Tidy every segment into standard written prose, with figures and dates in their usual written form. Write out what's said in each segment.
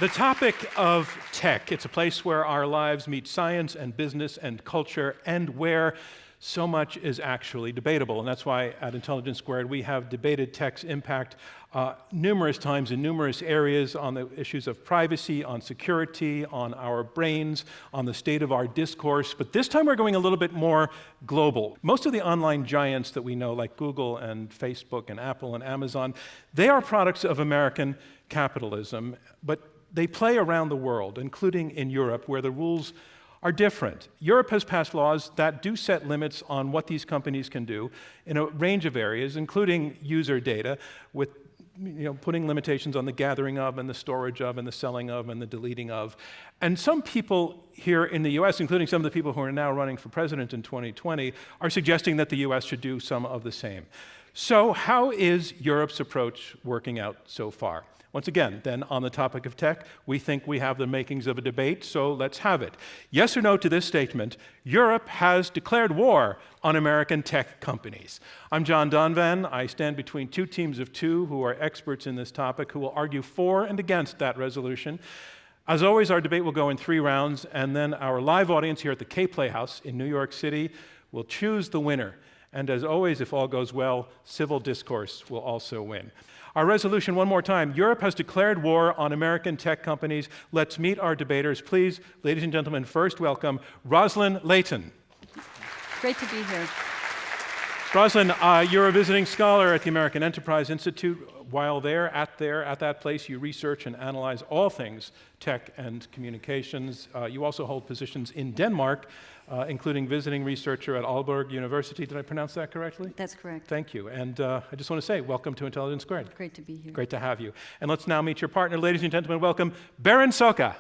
The topic of tech, it's a place where our lives meet science and business and culture, and where so much is actually debatable. And that's why at Intelligence Squared we have debated tech's impact numerous times in numerous areas on the issues of privacy, on security, on our brains, on the state of our discourse. But this time we're going a little bit more global. Most of the online giants that we know, like Google and Facebook and Apple and Amazon, they are products of American capitalism, but they play around the world, including in Europe, where the rules are different. Europe has passed laws that do set limits on what these companies can do in a range of areas, including user data, with putting limitations on the gathering of and the storage of and the selling of and the deleting of. And some people here in the US, including some of the people who are now running for president in 2020, are suggesting that the US should do some of the same. So how is Europe's approach working out so far? Once again, then on the topic of tech, we think we have the makings of a debate, so let's have it. Yes or no to this statement: Europe has declared war on American tech companies. I'm John Donvan. I stand between two teams of two who are experts in this topic, who will argue for and against that resolution. As always, our debate will go in 3 rounds, and then our live audience here at the K Playhouse in New York City will choose the winner. And as always, if all goes well, civil discourse will also win. Our resolution, one more time: Europe has declared war on American tech companies. Let's meet our debaters. Please, ladies and gentlemen, first welcome Roslyn Layton. Great to be here. Roslyn, you're a visiting scholar at the American Enterprise Institute. While at that place, you research and analyze all things tech and communications. You also hold positions in Denmark, including visiting researcher at Aalborg University. Did I pronounce that correctly? That's correct. Thank you. And I just want to say, welcome to Intelligence Squared. Great to be here. Great to have you. And let's now meet your partner. Ladies and gentlemen, welcome Berin Szóka.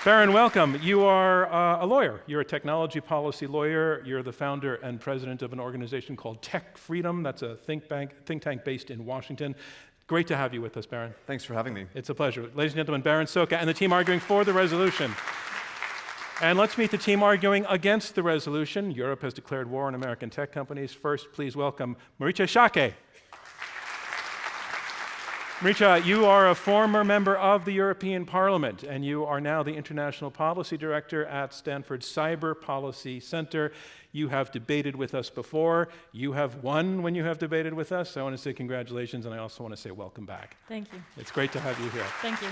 Berin, welcome. You are a lawyer. You're a technology policy lawyer. You're the founder and president of an organization called TechFreedom. That's a think tank based in Washington. Great to have you with us, Berin. Thanks for having me. It's a pleasure. Ladies and gentlemen, Berin Szóka and the team arguing for the resolution. And let's meet the team arguing against the resolution. Europe has declared war on American tech companies. First, please welcome Marietje Schaake. Marietje, you are a former member of the European Parliament, and you are now the International Policy Director at Stanford's Cyber Policy Center. You have debated with us before. You have won when you have debated with us. I want to say congratulations, and I also want to say welcome back. Thank you. It's great to have you here. Thank you.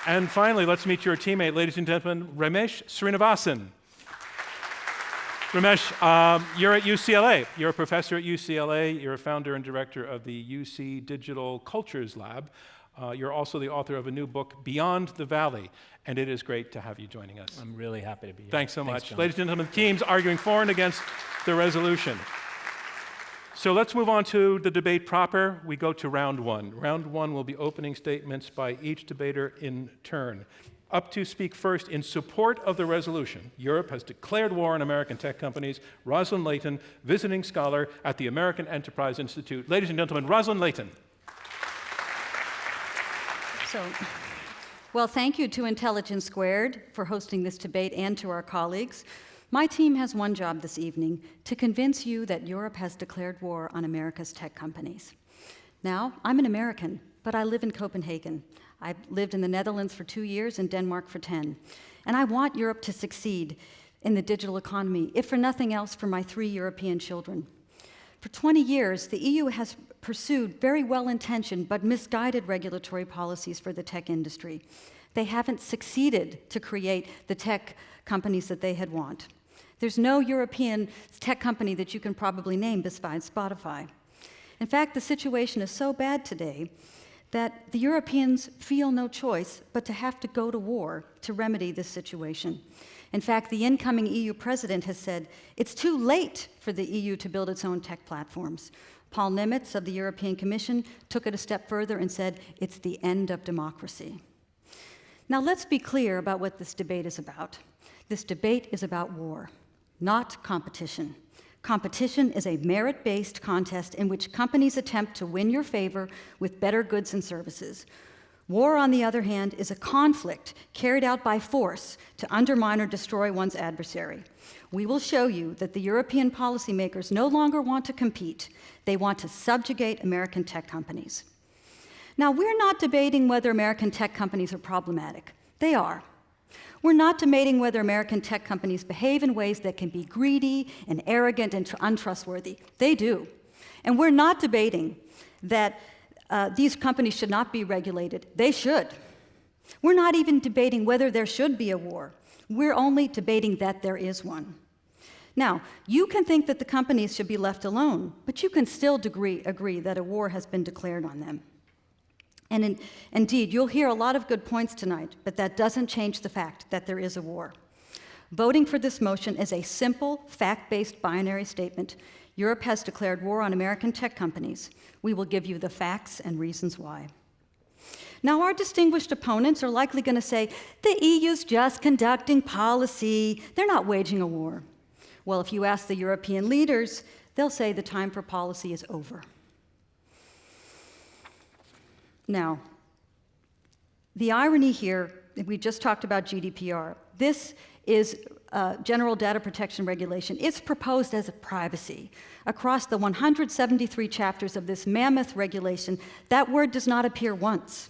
And finally, let's meet your teammate, ladies and gentlemen, Ramesh Srinivasan. Ramesh, you're at UCLA. You're a professor at UCLA. You're a founder and director of the UC Digital Cultures Lab. You're also the author of a new book, Beyond the Valley, and it is great to have you joining us. I'm really happy to be here. Thanks so much. John. Ladies and gentlemen, the teams arguing for and against the resolution. So let's move on to the debate proper. We go to round one. Round one will be opening statements by each debater in turn. Up to speak first in support of the resolution: Europe has declared war on American tech companies, Roslyn Layton, visiting scholar at the American Enterprise Institute. Ladies and gentlemen, Roslyn Layton. Well, thank you to Intelligence Squared for hosting this debate, and to our colleagues. My team has one job this evening: to convince you that Europe has declared war on America's tech companies. Now, I'm an American, but I live in Copenhagen. I've lived in the Netherlands for 2 years and Denmark for 10. And I want Europe to succeed in the digital economy, if for nothing else, for my 3 European children. For 20 years, the EU has pursued very well-intentioned but misguided regulatory policies for the tech industry. They haven't succeeded to create the tech companies that they had want. There's no European tech company that you can probably name besides Spotify. In fact, the situation is so bad today that the Europeans feel no choice but to have to go to war to remedy this situation. In fact, the incoming EU president has said it's too late for the EU to build its own tech platforms. Paul Nemitz of the European Commission took it a step further and said it's the end of democracy. Now let's be clear about what this debate is about. This debate is about war, not competition. Competition is a merit-based contest in which companies attempt to win your favor with better goods and services. War, on the other hand, is a conflict carried out by force to undermine or destroy one's adversary. We will show you that the European policymakers no longer want to compete. They want to subjugate American tech companies. Now, we're not debating whether American tech companies are problematic. They are. We're not debating whether American tech companies behave in ways that can be greedy and arrogant and untrustworthy. They do. And we're not debating that these companies should not be regulated. They should. We're not even debating whether there should be a war. We're only debating that there is one. Now, you can think that the companies should be left alone, but you can still agree that a war has been declared on them. And indeed, you'll hear a lot of good points tonight, but that doesn't change the fact that there is a war. Voting for this motion is a simple, fact-based binary statement. Europe has declared war on American tech companies. We will give you the facts and reasons why. Now, our distinguished opponents are likely going to say, the EU's just conducting policy. They're not waging a war. Well, if you ask the European leaders, they'll say the time for policy is over. Now, the irony here, we just talked about GDPR. This is General Data Protection Regulation. It's proposed as a privacy. Across the 173 chapters of this mammoth regulation, that word does not appear once.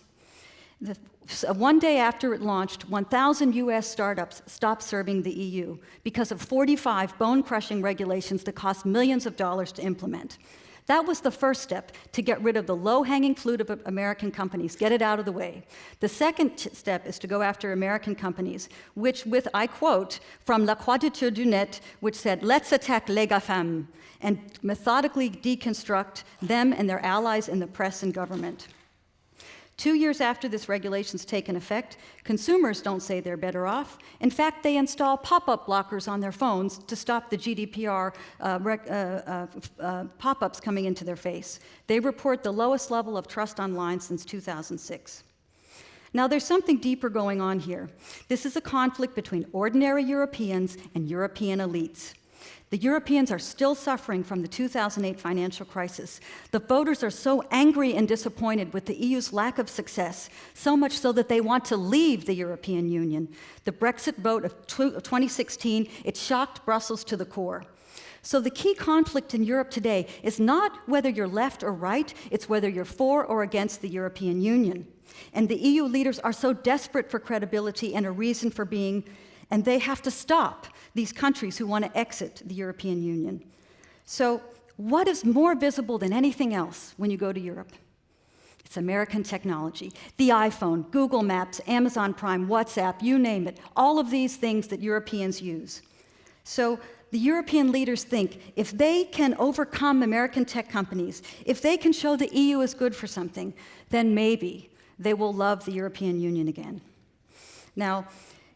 One day after it launched, 1,000 US startups stopped serving the EU because of 45 bone-crushing regulations that cost millions of dollars to implement. That was the first step to get rid of the low-hanging fruit of American companies, get it out of the way. The second step is to go after American companies, which with, I quote, from La Quadrature du Net, which said, let's attack les GAFAM, and methodically deconstruct them and their allies in the press and government. 2 years after this regulation's taken effect, consumers don't say they're better off. In fact, they install pop-up blockers on their phones to stop the GDPR pop-ups coming into their face. They report the lowest level of trust online since 2006. Now, there's something deeper going on here. This is a conflict between ordinary Europeans and European elites. The Europeans are still suffering from the 2008 financial crisis. The voters are so angry and disappointed with the EU's lack of success, so much so that they want to leave the European Union. The Brexit vote of 2016, it shocked Brussels to the core. So the key conflict in Europe today is not whether you're left or right, it's whether you're for or against the European Union. And the EU leaders are so desperate for credibility and a reason for being, and they have to stop these countries who want to exit the European Union. So what is more visible than anything else when you go to Europe? It's American technology. The iPhone, Google Maps, Amazon Prime, WhatsApp, you name it, all of these things that Europeans use. So the European leaders think if they can overcome American tech companies, if they can show the EU is good for something, then maybe they will love the European Union again. Now,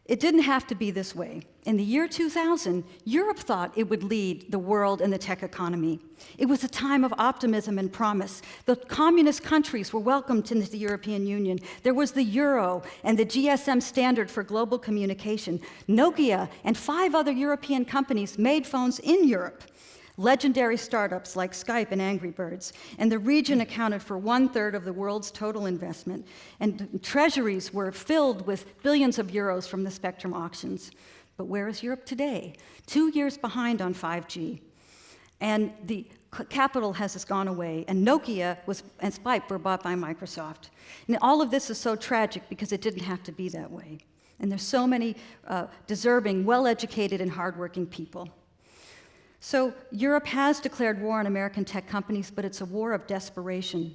it didn't have to be this way. In the year 2000, Europe thought it would lead the world in the tech economy. It was a time of optimism and promise. The communist countries were welcomed into the European Union. There was the euro and the GSM standard for global communication. Nokia and 5 other European companies made phones in Europe. Legendary startups like Skype and Angry Birds, and the region accounted for 1/3 of the world's total investment, and treasuries were filled with billions of euros from the spectrum auctions. But where is Europe today? 2 years behind on 5G, and the capital has gone away, and Nokia and Skype were bought by Microsoft. And all of this is so tragic because it didn't have to be that way. And there's so many deserving, well-educated, and hardworking people. So Europe has declared war on American tech companies, but it's a war of desperation.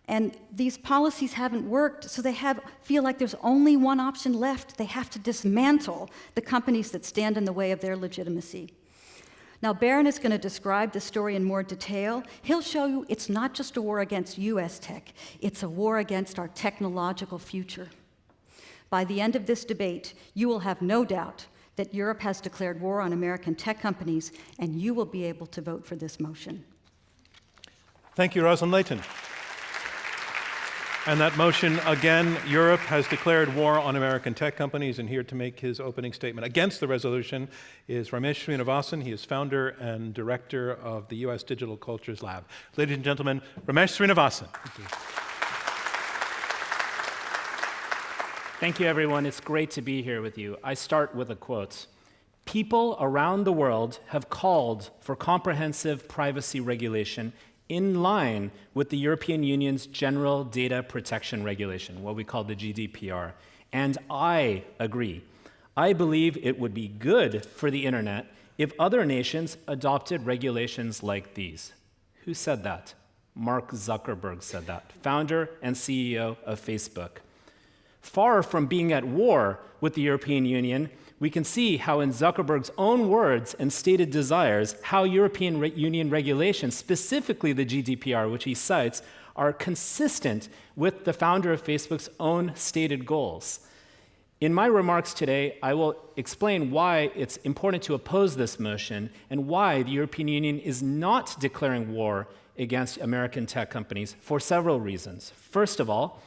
And these policies haven't worked, so they feel like there's only one option left. They have to dismantle the companies that stand in the way of their legitimacy. Now, Berin is going to describe the story in more detail. He'll show you it's not just a war against US tech, it's a war against our technological future. By the end of this debate, you will have no doubt that Europe has declared war on American tech companies, and you will be able to vote for this motion. Thank you, Roslyn Layton. And that motion, again, Europe has declared war on American tech companies, and here to make his opening statement against the resolution is Ramesh Srinivasan. He is founder and director of the U.S. Digital Cultures Lab. Ladies and gentlemen, Ramesh Srinivasan. Thank you, everyone. It's great to be here with you. I start with a quote. People around the world have called for comprehensive privacy regulation in line with the European Union's General Data Protection Regulation, what we call the GDPR. And I agree. I believe it would be good for the internet if other nations adopted regulations like these. Who said that? Mark Zuckerberg said that, founder and CEO of Facebook. Far from being at war with the European Union, we can see how in Zuckerberg's own words and stated desires, how European Union regulations, specifically the GDPR, which he cites, are consistent with the founder of Facebook's own stated goals. In my remarks today, I will explain why it's important to oppose this motion and why the European Union is not declaring war against American tech companies for several reasons. First of all,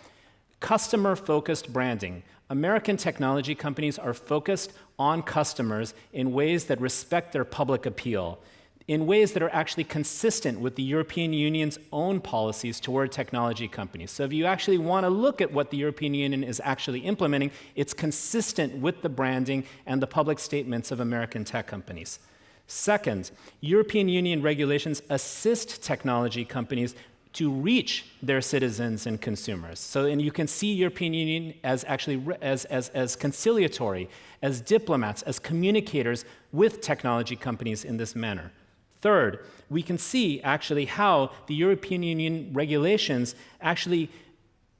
customer-focused branding. American technology companies are focused on customers in ways that respect their public appeal, in ways that are actually consistent with the European Union's own policies toward technology companies. So if you actually want to look at what the European Union is actually implementing, it's consistent with the branding and the public statements of American tech companies. Second, European Union regulations assist technology companies to reach their citizens and consumers. So, and you can see European Union as actually as conciliatory, as diplomats, as communicators with technology companies in this manner. Third, we can see actually how the European Union regulations actually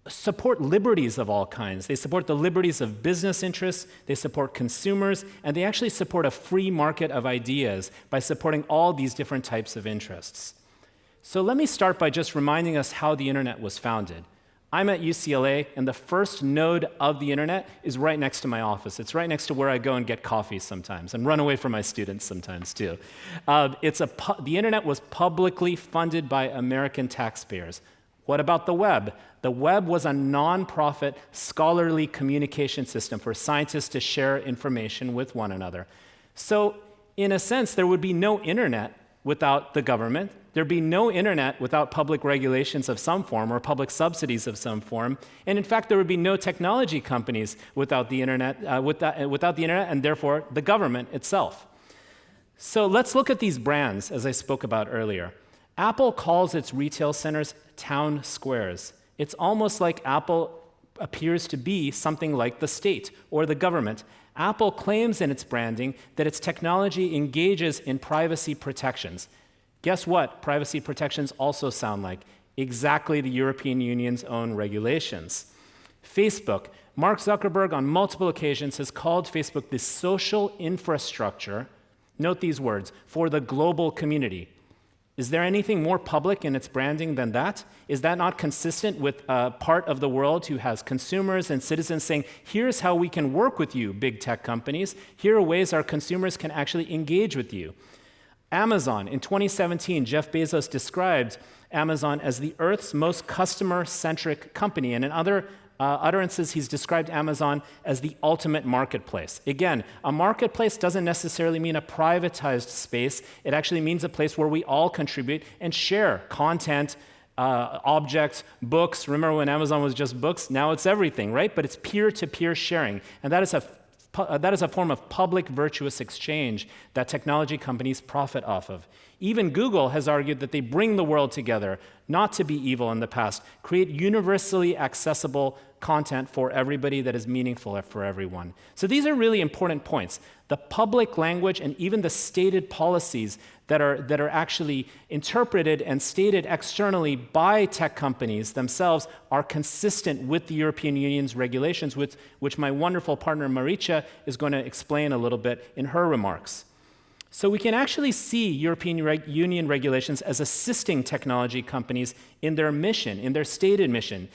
support liberties of all kinds. They support the liberties of business interests, they support consumers, and they actually support a free market of ideas by supporting all these different types of interests. So let me start by just reminding us how the internet was founded. I'm at UCLA, and the first node of the internet is right next to my office. It's right next to where I go and get coffee sometimes, and run away from my students sometimes too. The internet was publicly funded by American taxpayers. What about the web? The web was a nonprofit scholarly communication system for scientists to share information with one another. So in a sense, there would be no internet without the government. There'd be no internet without public regulations of some form or public subsidies of some form. And in fact, there would be no technology companies without the internet, without the internet, and therefore the government itself. So let's look at these brands, as I spoke about earlier. Apple calls its retail centers town squares. It's almost like Apple appears to be something like the state or the government. Apple claims in its branding that its technology engages in privacy protections. Guess what privacy protections also sound like? Exactly the European Union's own regulations. Facebook. Mark Zuckerberg on multiple occasions has called Facebook the social infrastructure, note these words, for the global community. Is there anything more public in its branding than that? Is that not consistent with a part of the world who has consumers and citizens saying, here's how we can work with you, big tech companies. Here are ways our consumers can actually engage with you. Amazon. In 2017, Jeff Bezos described Amazon as the Earth's most customer-centric company, and in other utterances, he's described Amazon as the ultimate marketplace. Again, a marketplace doesn't necessarily mean a privatized space. It actually means a place where we all contribute and share content, objects, books. Remember when Amazon was just books? Now it's everything, right? But it's peer-to-peer sharing, and that is a form of public virtuous exchange that technology companies profit off of. Even Google has argued that they bring the world together, not to be evil in the past, create universally accessible content for everybody that is meaningful for everyone. So these are really important points. The public language and even the stated policies that are actually interpreted and stated externally by tech companies themselves are consistent with the European Union's regulations, which my wonderful partner Marietje is going to explain a little bit in her remarks. So we can actually see European Union regulations as assisting technology companies in their mission, in their stated mission.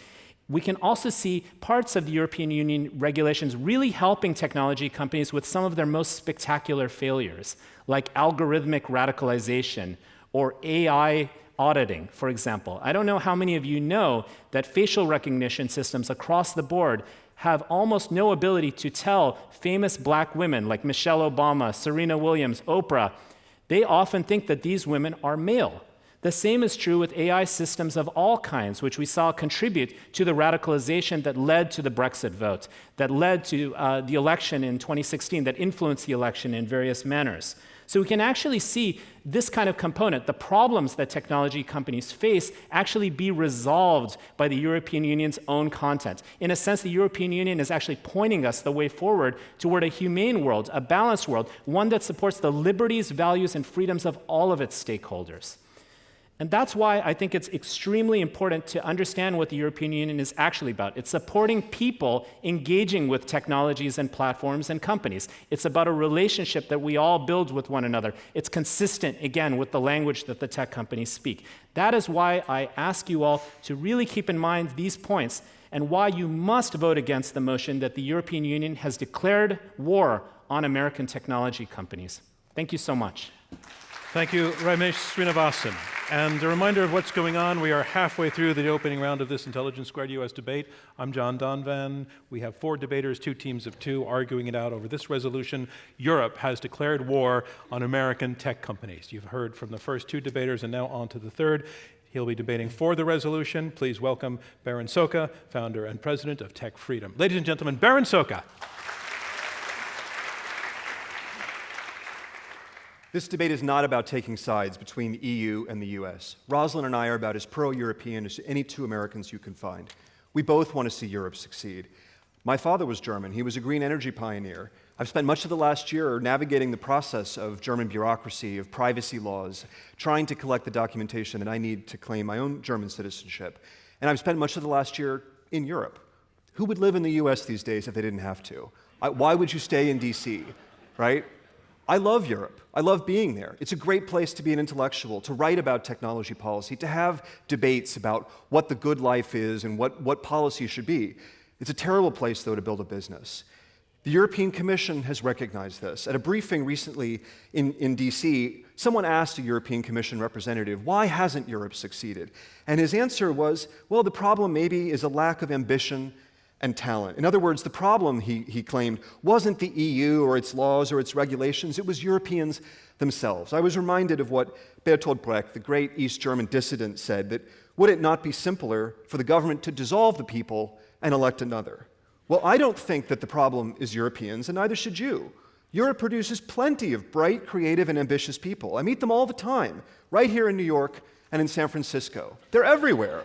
We can also see parts of the European Union regulations really helping technology companies with some of their most spectacular failures, like algorithmic radicalization or AI auditing, for example. I don't know how many of you know that facial recognition systems across the board have almost no ability to tell famous black women like Michelle Obama, Serena Williams, Oprah. They often think that these women are male. The same is true with AI systems of all kinds, which we saw contribute to the radicalization that led to the Brexit vote, that led to the election in 2016, that influenced the election in various manners. So we can actually see this kind of component, the problems that technology companies face, actually be resolved by the European Union's own content. In a sense, the European Union is actually pointing us the way forward toward a humane world, a balanced world, one that supports the liberties, values, and freedoms of all of its stakeholders. And that's why I think it's extremely important to understand what the European Union is actually about. It's supporting people engaging with technologies and platforms and companies. It's about a relationship that we all build with one another. It's consistent, again, with the language that the tech companies speak. That is why I ask you all to really keep in mind these points and why you must vote against the motion that the European Union has declared war on American technology companies. Thank you so much. Thank you, Ramesh Srinivasan. And a reminder of what's going on, we are halfway through the opening round of this Intelligence Squared US debate. I'm John Donvan. We have 4 debaters, 2 teams of 2, arguing it out over this resolution. Europe has declared war on American tech companies. You've heard from the first 2 debaters and now on to the third. He'll be debating for the resolution. Please welcome Berin Szóka, founder and president of TechFreedom. Ladies and gentlemen, Berin Szóka. This debate is not about taking sides between the EU and the US. Roslyn and I are about as pro-European as any 2 Americans you can find. We both want to see Europe succeed. My father was German. He was a green energy pioneer. I've spent much of the last year navigating the process of German bureaucracy, of privacy laws, trying to collect the documentation that I need to claim my own German citizenship. And I've spent much of the last year in Europe. Who would live in the US these days if they didn't have to? Why would you stay in DC, right? I love Europe. I love being there. It's a great place to be an intellectual, to write about technology policy, to have debates about what the good life is and what policy should be. It's a terrible place, though, to build a business. The European Commission has recognized this. At a briefing recently in DC, someone asked a European Commission representative, why hasn't Europe succeeded? And his answer was, well, the problem maybe is a lack of ambition and talent. In other words, the problem, he claimed, wasn't the EU or its laws or its regulations, it was Europeans themselves. I was reminded of what Bertolt Brecht, the great East German dissident, said, that would it not be simpler for the government to dissolve the people and elect another? Well, I don't think that the problem is Europeans, and neither should you. Europe produces plenty of bright, creative, and ambitious people. I meet them all the time, right here in New York and in San Francisco. They're everywhere.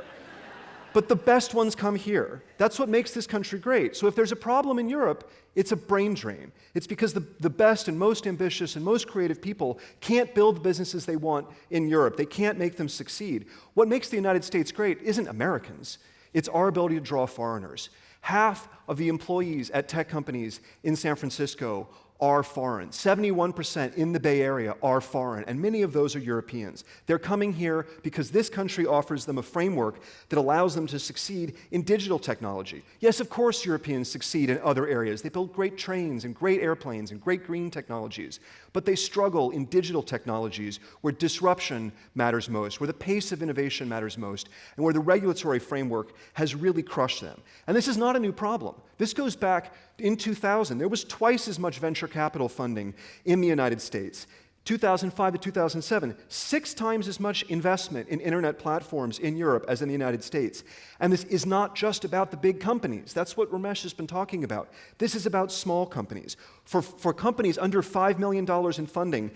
But the best ones come here. That's what makes this country great. So if there's a problem in Europe, it's a brain drain. It's because the best and most ambitious and most creative people can't build the businesses they want in Europe. They can't make them succeed. What makes the United States great isn't Americans. It's our ability to draw foreigners. Half of the employees at tech companies in San Francisco are foreign. 71% in the Bay Area are foreign, and many of those are Europeans. They're coming here because this country offers them a framework that allows them to succeed in digital technology. Yes, of course Europeans succeed in other areas. They build great trains and great airplanes and great green technologies, but they struggle in digital technologies where disruption matters most, where the pace of innovation matters most, and where the regulatory framework has really crushed them. And this is not a new problem. This goes back in 2000. There was twice as much venture capital funding in the United States. 2005 to 2007, 6 times as much investment in internet platforms in Europe as in the United States. And this is not just about the big companies. That's what Ramesh has been talking about. This is about small companies. For companies under $5 million in funding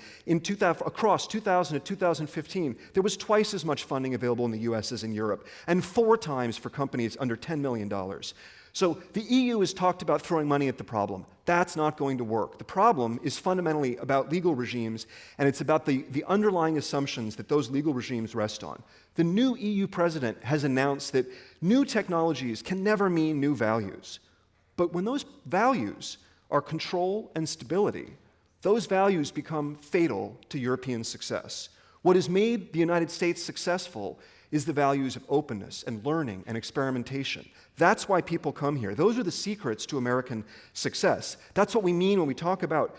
across 2000 to 2015, there was twice as much funding available in the US as in Europe, and 4 times for companies under $10 million. So the EU has talked about throwing money at the problem. That's not going to work. The problem is fundamentally about legal regimes, and it's about the underlying assumptions that those legal regimes rest on. The new EU president has announced that new technologies can never mean new values. But when those values are control and stability, those values become fatal to European success. What has made the United States successful is the values of openness and learning and experimentation. That's why people come here. Those are the secrets to American success. That's what we mean when we talk about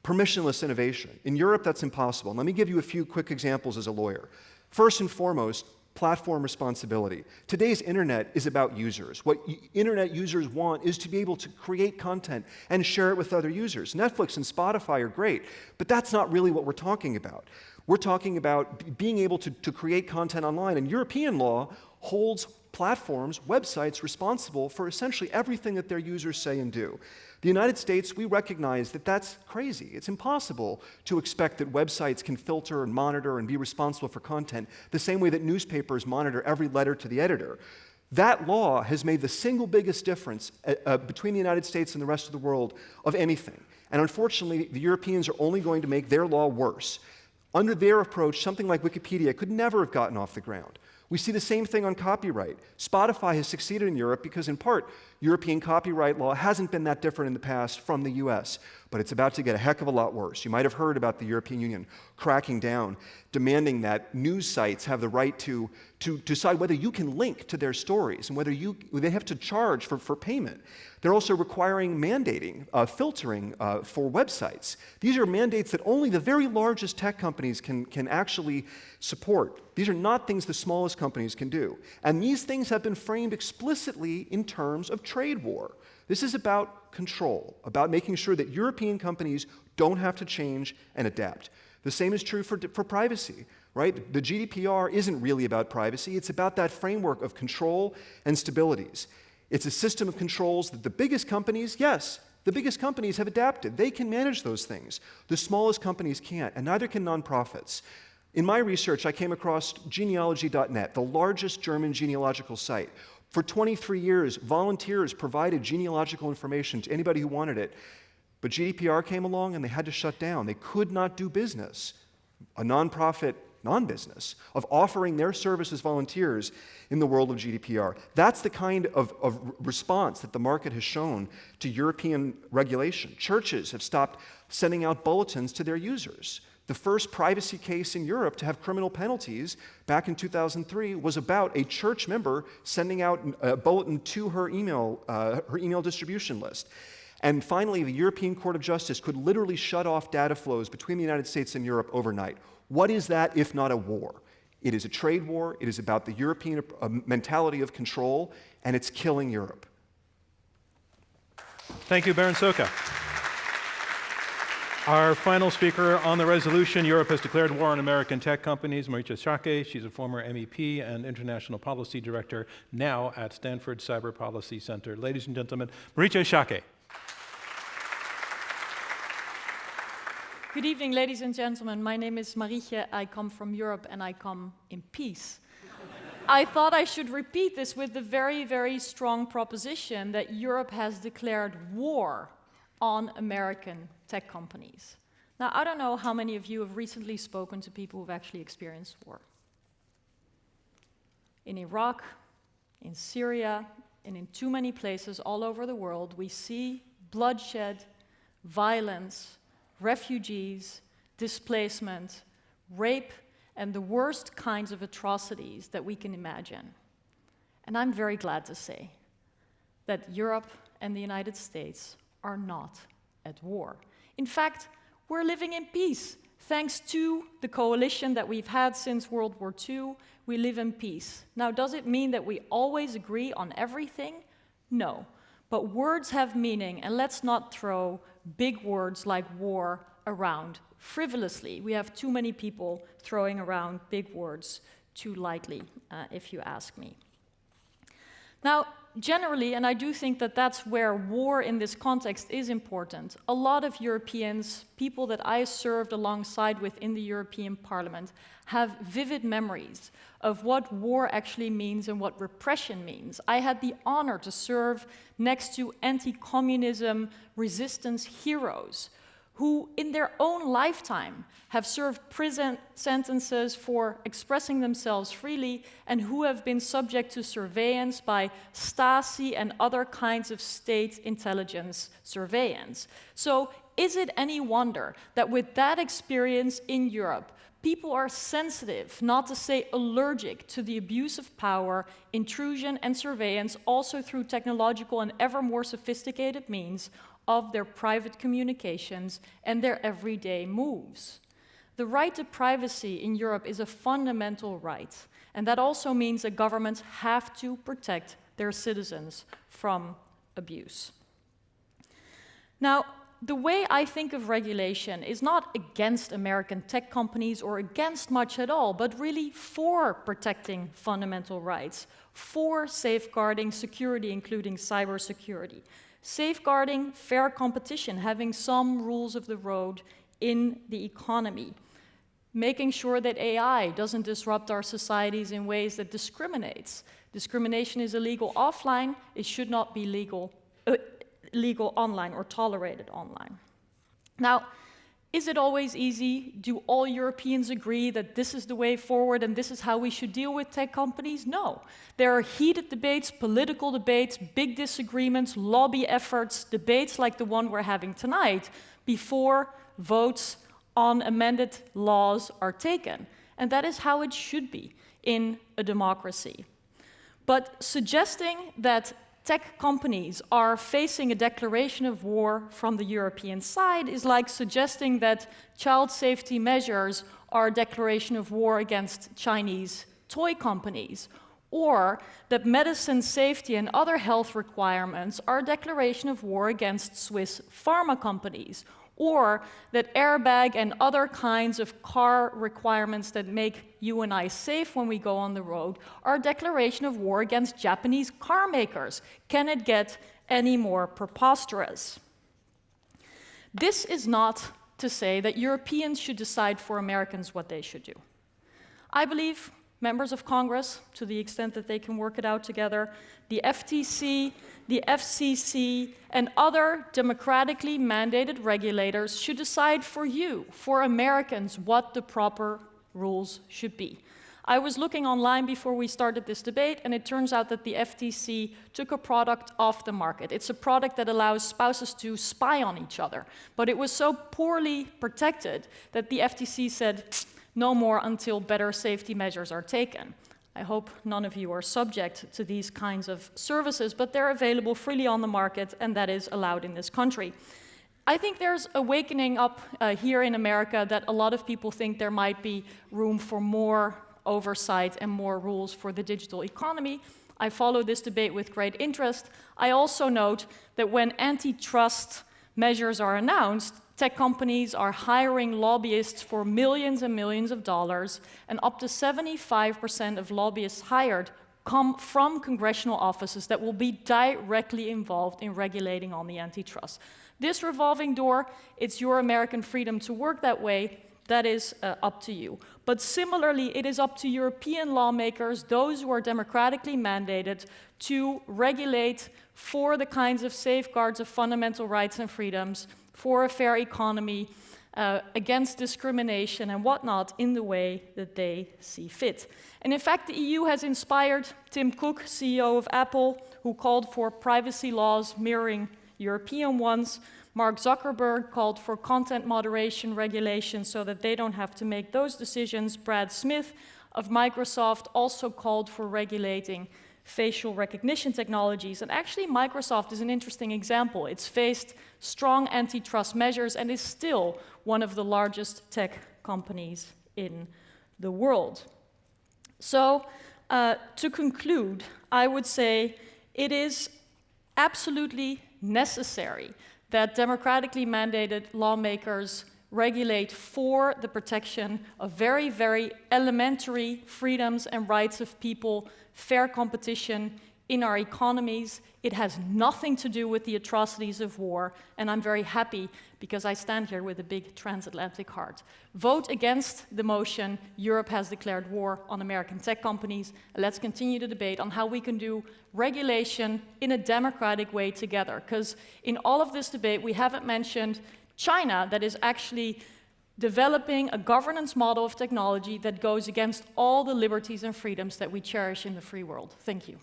permissionless innovation. In Europe, that's impossible. And let me give you a few quick examples as a lawyer. First and foremost, platform responsibility. Today's internet is about users. What internet users want is to be able to create content and share it with other users. Netflix and Spotify are great, but that's not really what we're talking about. We're talking about being able to create content online, and European law holds platforms, websites, responsible for essentially everything that their users say and do. The United States, we recognize that that's crazy. It's impossible to expect that websites can filter and monitor and be responsible for content the same way that newspapers monitor every letter to the editor. That law has made the single biggest difference between the United States and the rest of the world of anything. And unfortunately, the Europeans are only going to make their law worse. Under their approach, something like Wikipedia could never have gotten off the ground. We see the same thing on copyright. Spotify has succeeded in Europe because, in part, European copyright law hasn't been that different in the past from the US, but it's about to get a heck of a lot worse. You might have heard about the European Union cracking down, demanding that news sites have the right to decide whether you can link to their stories and whether they have to charge for payment. They're also requiring mandating, filtering for websites. These are mandates that only the very largest tech companies can actually support. These are not things the smallest companies can do. And these things have been framed explicitly in terms of trade war. This is about control, about making sure that European companies don't have to change and adapt. The same is true for privacy, right? The GDPR isn't really about privacy. It's about that framework of control and stabilities. It's a system of controls that the biggest companies, yes, the biggest companies have adapted. They can manage those things. The smallest companies can't, and neither can nonprofits. In my research, I came across genealogy.net, the largest German genealogical site. For 23 years, volunteers provided genealogical information to anybody who wanted it. But GDPR came along and they had to shut down. They could not do business, a nonprofit non-business, of offering their service as volunteers in the world of GDPR. That's the kind of response that the market has shown to European regulation. Churches have stopped sending out bulletins to their users. The first privacy case in Europe to have criminal penalties back in 2003 was about a church member sending out a bulletin to her email distribution list. And finally, the European Court of Justice could literally shut off data flows between the United States and Europe overnight. What is that if not a war? It is a trade war. It is about the European mentality of control, and it's killing Europe. Thank you, Berin Szóka. Our final speaker on the resolution, Europe has declared war on American tech companies, Marietje Schaake. She's a former MEP and International Policy Director, now at Stanford Cyber Policy Center. Ladies and gentlemen, Marietje Schaake. Good evening, ladies and gentlemen. My name is Marietje. I come from Europe, and I come in peace. I thought I should repeat this with the very, very strong proposition that Europe has declared war on American tech companies. Now, I don't know how many of you have recently spoken to people who've actually experienced war. In Iraq, in Syria, and in too many places all over the world, we see bloodshed, violence, refugees, displacement, rape, and the worst kinds of atrocities that we can imagine. And I'm very glad to say that Europe and the United States are not at war. In fact, we're living in peace. Thanks to the coalition that we've had since World War II, we live in peace. Now, does it mean that we always agree on everything? No. But words have meaning, and let's not throw big words like war around frivolously. We have too many people throwing around big words too lightly, if you ask me. Now, generally, and I do think that that's where war in this context is important, a lot of Europeans, people that I served alongside with in the European Parliament, have vivid memories of what war actually means and what repression means. I had the honor to serve next to anti-communism resistance heroes who in their own lifetime have served prison sentences for expressing themselves freely and who have been subject to surveillance by Stasi and other kinds of state intelligence surveillance. So is it any wonder that with that experience in Europe, people are sensitive, not to say allergic, to the abuse of power, intrusion, and surveillance, also through technological and ever more sophisticated means of their private communications and their everyday moves? The right to privacy in Europe is a fundamental right, and that also means that governments have to protect their citizens from abuse. Now, the way I think of regulation is not against American tech companies or against much at all, but really for protecting fundamental rights, for safeguarding security, including cybersecurity, safeguarding fair competition, having some rules of the road in the economy, making sure that AI doesn't disrupt our societies in ways that discriminates. Discrimination is illegal offline, it should not be legal online or tolerated online. Now, is it always easy? Do all Europeans agree that this is the way forward and this is how we should deal with tech companies? No. There are heated debates, political debates, big disagreements, lobby efforts, debates like the one we're having tonight before votes on amended laws are taken. And that is how it should be in a democracy. But suggesting that tech companies are facing a declaration of war from the European side is like suggesting that child safety measures are a declaration of war against Chinese toy companies, or that medicine safety and other health requirements are a declaration of war against Swiss pharma companies, or that airbag and other kinds of car requirements that make you and I safe when we go on the road are a declaration of war against Japanese car makers. Can it get any more preposterous? This is not to say that Europeans should decide for Americans what they should do. I believe members of Congress, to the extent that they can work it out together, the FTC, the FCC, and other democratically mandated regulators should decide for you, for Americans, what the proper rules should be. I was looking online before we started this debate, and it turns out that the FTC took a product off the market. It's a product that allows spouses to spy on each other, but it was so poorly protected that the FTC said, no more until better safety measures are taken. I hope none of you are subject to these kinds of services, but they're available freely on the market, and that is allowed in this country. I think there's awakening up here in America that a lot of people think there might be room for more oversight and more rules for the digital economy. I follow this debate with great interest. I also note that when antitrust measures are announced, tech companies are hiring lobbyists for millions and millions of dollars, and up to 75% of lobbyists hired come from congressional offices that will be directly involved in regulating on the antitrust. This revolving door, it's your American freedom to work that way. That is up to you. But similarly, it is up to European lawmakers, those who are democratically mandated, to regulate for the kinds of safeguards of fundamental rights and freedoms, for a fair economy, against discrimination and whatnot in the way that they see fit. And in fact, the EU has inspired Tim Cook, CEO of Apple, who called for privacy laws mirroring European ones. Mark Zuckerberg called for content moderation regulations so that they don't have to make those decisions. Brad Smith of Microsoft also called for regulating facial recognition technologies. And actually, Microsoft is an interesting example. It's faced strong antitrust measures and is still one of the largest tech companies in the world. So, to conclude, I would say it is absolutely necessary that democratically mandated lawmakers regulate for the protection of very, very elementary freedoms and rights of people, fair competition in our economies. It has nothing to do with the atrocities of war, and I'm very happy because I stand here with a big transatlantic heart. Vote against the motion, Europe has declared war on American tech companies, and let's continue the debate on how we can do regulation in a democratic way together. Because in all of this debate, we haven't mentioned China, that is actually developing a governance model of technology that goes against all the liberties and freedoms that we cherish in the free world. Thank you.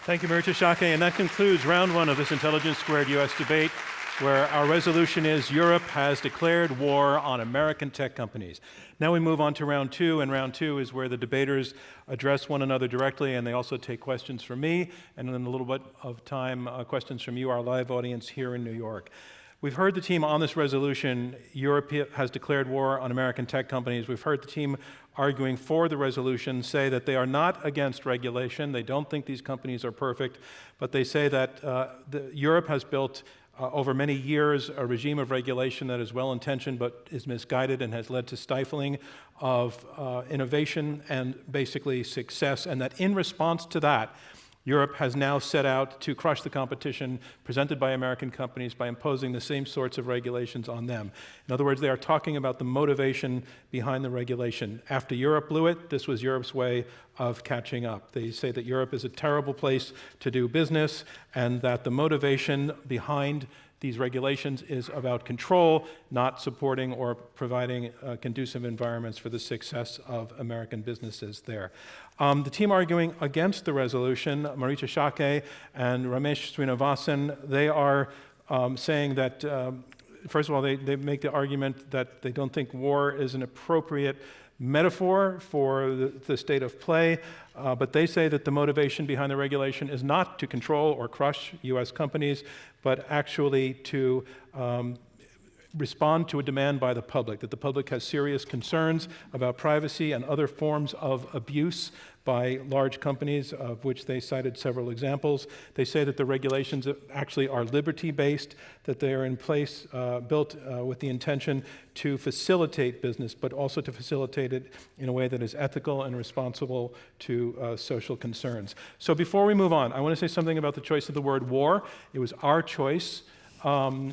Thank you, Marietje, Schaake, and that concludes round one of this Intelligence Squared US debate, where our resolution is Europe has declared war on American tech companies. Now we move on to round two, and round two is where the debaters address one another directly, and they also take questions from me, and in a little bit of time, questions from you, our live audience here in New York. We've heard the team on this resolution, Europe has declared war on American tech companies. We've heard the team arguing for the resolution say that they are not against regulation. They don't think these companies are perfect, but they say that Europe has built over many years, a regime of regulation that is well-intentioned but is misguided and has led to stifling of innovation and basically success, and that in response to that, Europe has now set out to crush the competition presented by American companies by imposing the same sorts of regulations on them. In other words, they are talking about the motivation behind the regulation. After Europe blew it, this was Europe's way of catching up. They say that Europe is a terrible place to do business and that the motivation behind these regulations is about control, not supporting or providing conducive environments for the success of American businesses there. The team arguing against the resolution, Marietje, Schaake and Ramesh, Srinivasan, they are saying that, first of all, they make the argument that they don't think war is an appropriate metaphor for the state of play, but they say that the motivation behind the regulation is not to control or crush U.S. companies, but actually to respond to a demand by the public, that the public has serious concerns about privacy and other forms of abuse by large companies, of which they cited several examples. They say that the regulations actually are liberty-based, that they are in place, built with the intention to facilitate business, but also to facilitate it in a way that is ethical and responsible to social concerns. So before we move on, I want to say something about the choice of the word war. It was our choice.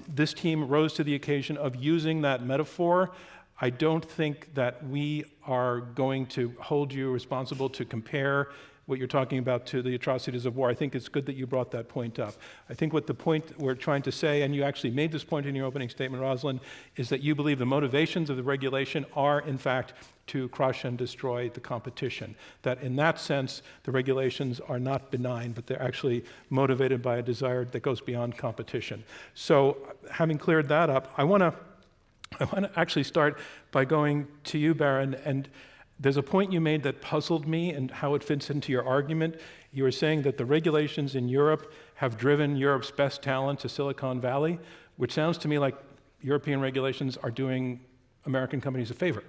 This team rose to the occasion of using that metaphor. I don't think that we are going to hold you responsible to compare what you're talking about to the atrocities of war. I think it's good that you brought that point up. I think what the point we're trying to say, and you actually made this point in your opening statement, Roslyn, is that you believe the motivations of the regulation are, in fact, to crush and destroy the competition. That in that sense, the regulations are not benign, but they're actually motivated by a desire that goes beyond competition. So having cleared that up, I want to actually start by going to you, Berin, and there's a point you made that puzzled me and how it fits into your argument. You were saying that the regulations in Europe have driven Europe's best talent to Silicon Valley, which sounds to me like European regulations are doing American companies a favor.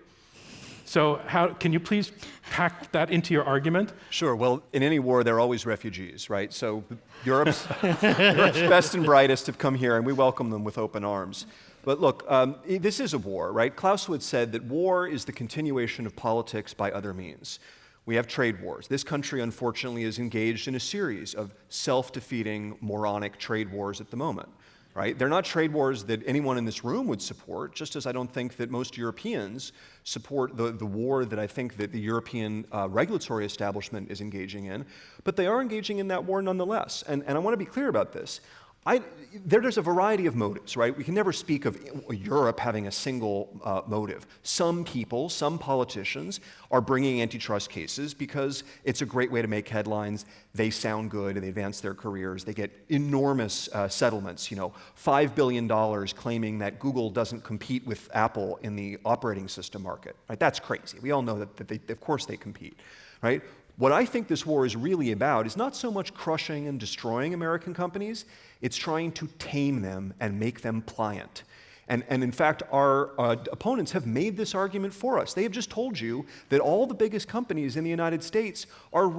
So can you please pack that into your argument? Sure. Well, in any war, there are always refugees, right? So Europe's best and brightest have come here, and we welcome them with open arms. But look, this is a war, right? Clausewitz said that war is the continuation of politics by other means. We have trade wars. This country, unfortunately, is engaged in a series of self-defeating, moronic trade wars at the moment, right? They're not trade wars that anyone in this room would support, just as I don't think that most Europeans support the war that I think that the European regulatory establishment is engaging in, but they are engaging in that war nonetheless. And I want to be clear about this. There's a variety of motives, right? We can never speak of Europe having a single motive. Some people, some politicians are bringing antitrust cases because it's a great way to make headlines. They sound good and they advance their careers. They get enormous settlements, $5 billion claiming that Google doesn't compete with Apple in the operating system market, right? That's crazy. We all know that of course they compete, right? What I think this war is really about is not so much crushing and destroying American companies, it's trying to tame them and make them pliant. And in fact, our opponents have made this argument for us. They have just told you that all the biggest companies in the United States are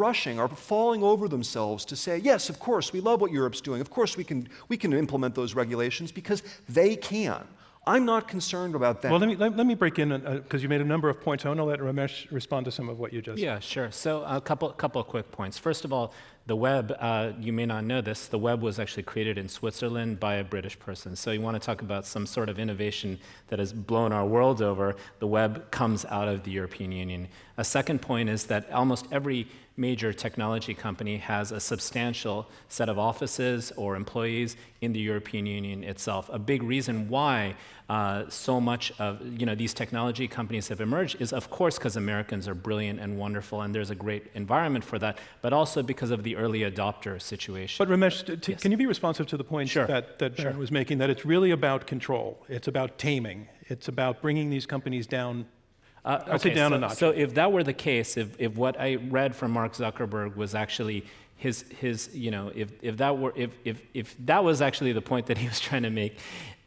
falling over themselves to say, yes, of course, we love what Europe's doing. Of course, we can implement those regulations because they can. I'm not concerned about that. Well, let me break in, because you made a number of points. I want to let Ramesh respond to some of what you just said. Yeah, sure. So a couple of quick points. First of all, the web, you may not know this, the web was actually created in Switzerland by a British person. So you want to talk about some sort of innovation that has blown our world over, the web comes out of the European Union. A second point is that almost every major technology company has a substantial set of offices or employees in the European Union itself. A big reason why so much of these technology companies have emerged is, of course, because Americans are brilliant and wonderful, and there's a great environment for that, but also because of the early adopter situation. But Ramesh, yes. Can you be responsive to the point that Berin was making, that it's really about control, it's about taming, it's about bringing these companies down? I'd say down a notch. So if that were the case, if what I read from Mark Zuckerberg was actually if that was actually the point that he was trying to make,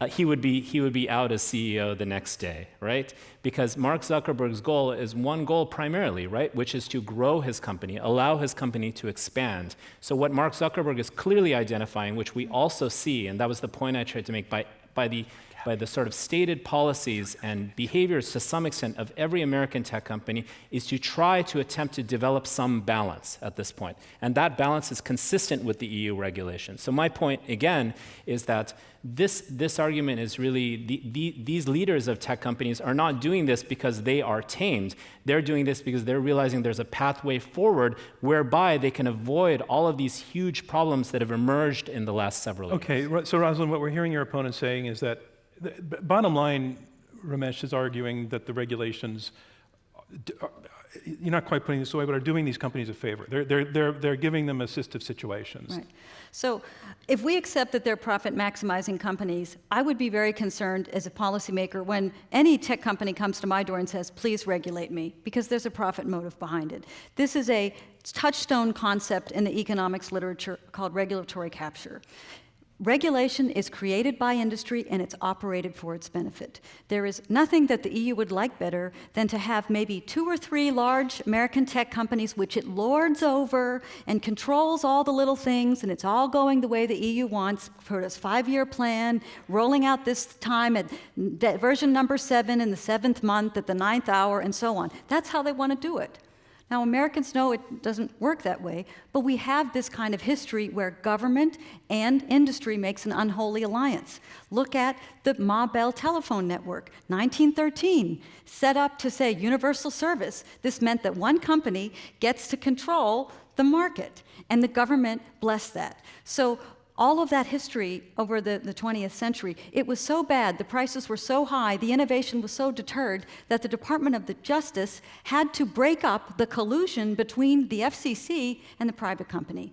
he would be out as CEO the next day, right? Because Mark Zuckerberg's goal is one goal primarily, right, which is to grow his company, allow his company to expand. So what Mark Zuckerberg is clearly identifying, which we also see, and that was the point I tried to make by the sort of stated policies and behaviors to some extent of every American tech company, is to try to attempt to develop some balance at this point. And that balance is consistent with the EU regulation. So my point, again, is that this argument is really, these leaders of tech companies are not doing this because they are tamed. They're doing this because they're realizing there's a pathway forward whereby they can avoid all of these huge problems that have emerged in the last several years. Okay, so Roslyn, what we're hearing your opponent saying is that, bottom line, Ramesh is arguing that the regulations, you're not quite putting this away, but are doing these companies a favor. They're giving them assistive situations. Right. So if we accept that they're profit-maximizing companies, I would be very concerned as a policymaker when any tech company comes to my door and says, please regulate me, because there's a profit motive behind it. This is a touchstone concept in the economics literature called regulatory capture. Regulation is created by industry and it's operated for its benefit. There is nothing that the EU would like better than to have maybe 2 or 3 large American tech companies which it lords over and controls all the little things, and it's all going the way the EU wants for its 5-year plan, rolling out this time at version number 7 in the 7th month at the 9th hour, and so on. That's how they want to do it. Now, Americans know it doesn't work that way, but we have this kind of history where government and industry makes an unholy alliance. Look at the Ma Bell telephone network, 1913, set up to say universal service. This meant that one company gets to control the market, and the government blessed that. So all of that history over the 20th century, it was so bad, the prices were so high, the innovation was so deterred that the Department of Justice had to break up the collusion between the FCC and the private company.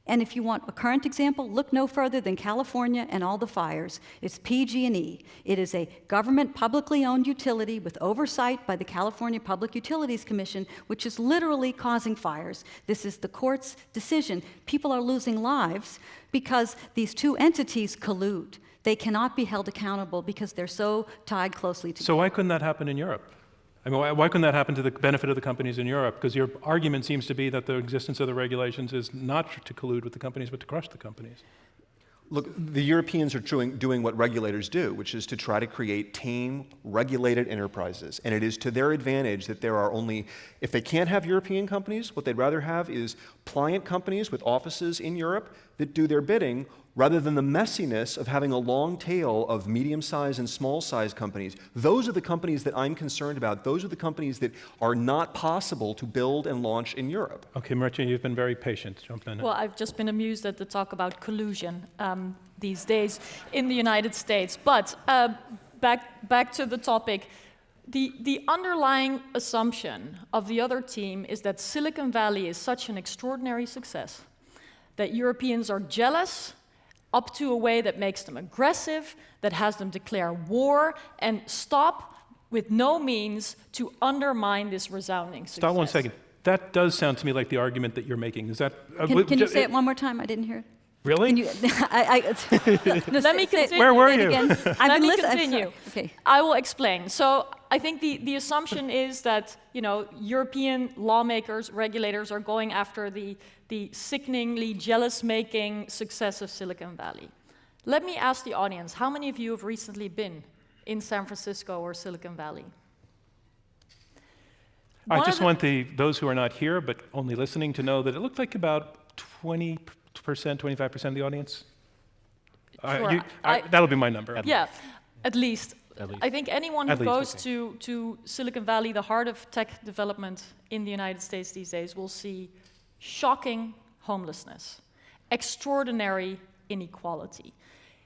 And if you want a current example, look no further than California and all the fires. It's PG&E. It is a government publicly owned utility with oversight by the California Public Utilities Commission, which is literally causing fires. This is the court's decision. People are losing lives because these two entities collude. They cannot be held accountable because they're so tied closely together. So why couldn't that happen in Europe? I mean, why couldn't that happen to the benefit of the companies in Europe? Because your argument seems to be that the existence of the regulations is not to collude with the companies, but to crush the companies. Look, the Europeans are doing what regulators do, which is to try to create tame, regulated enterprises. And it is to their advantage that there are only, if they can't have European companies, what they'd rather have is pliant companies with offices in Europe that do their bidding, rather than the messiness of having a long tail of medium-sized and small-sized companies. Those are the companies that I'm concerned about. Those are the companies that are not possible to build and launch in Europe. Okay, Marietje, you've been very patient. Jump in. Well, I've just been amused at the talk about collusion these days in the United States. But back to the topic. The underlying assumption of the other team is that Silicon Valley is such an extraordinary success that Europeans are jealous up to a way that makes them aggressive, that has them declare war, and stop with no means to undermine this resounding success. Stop 1 second. That does sound to me like the argument that you're making. Is that? Can you say it one more time? I didn't hear it. Really? No, Let me continue. Where were you? Let me continue. Okay. I will explain. So I think the assumption is that European lawmakers, regulators are going after the sickeningly jealous-making success of Silicon Valley. Let me ask the audience, how many of you have recently been in San Francisco or Silicon Valley? I just want those who are not here but only listening to know that it looked like about 20%, 25% of the audience. Sure. That'll be my number. Yeah, at least. I think anyone who goes okay. to Silicon Valley, the heart of tech development in the United States these days, will see shocking homelessness, extraordinary inequality.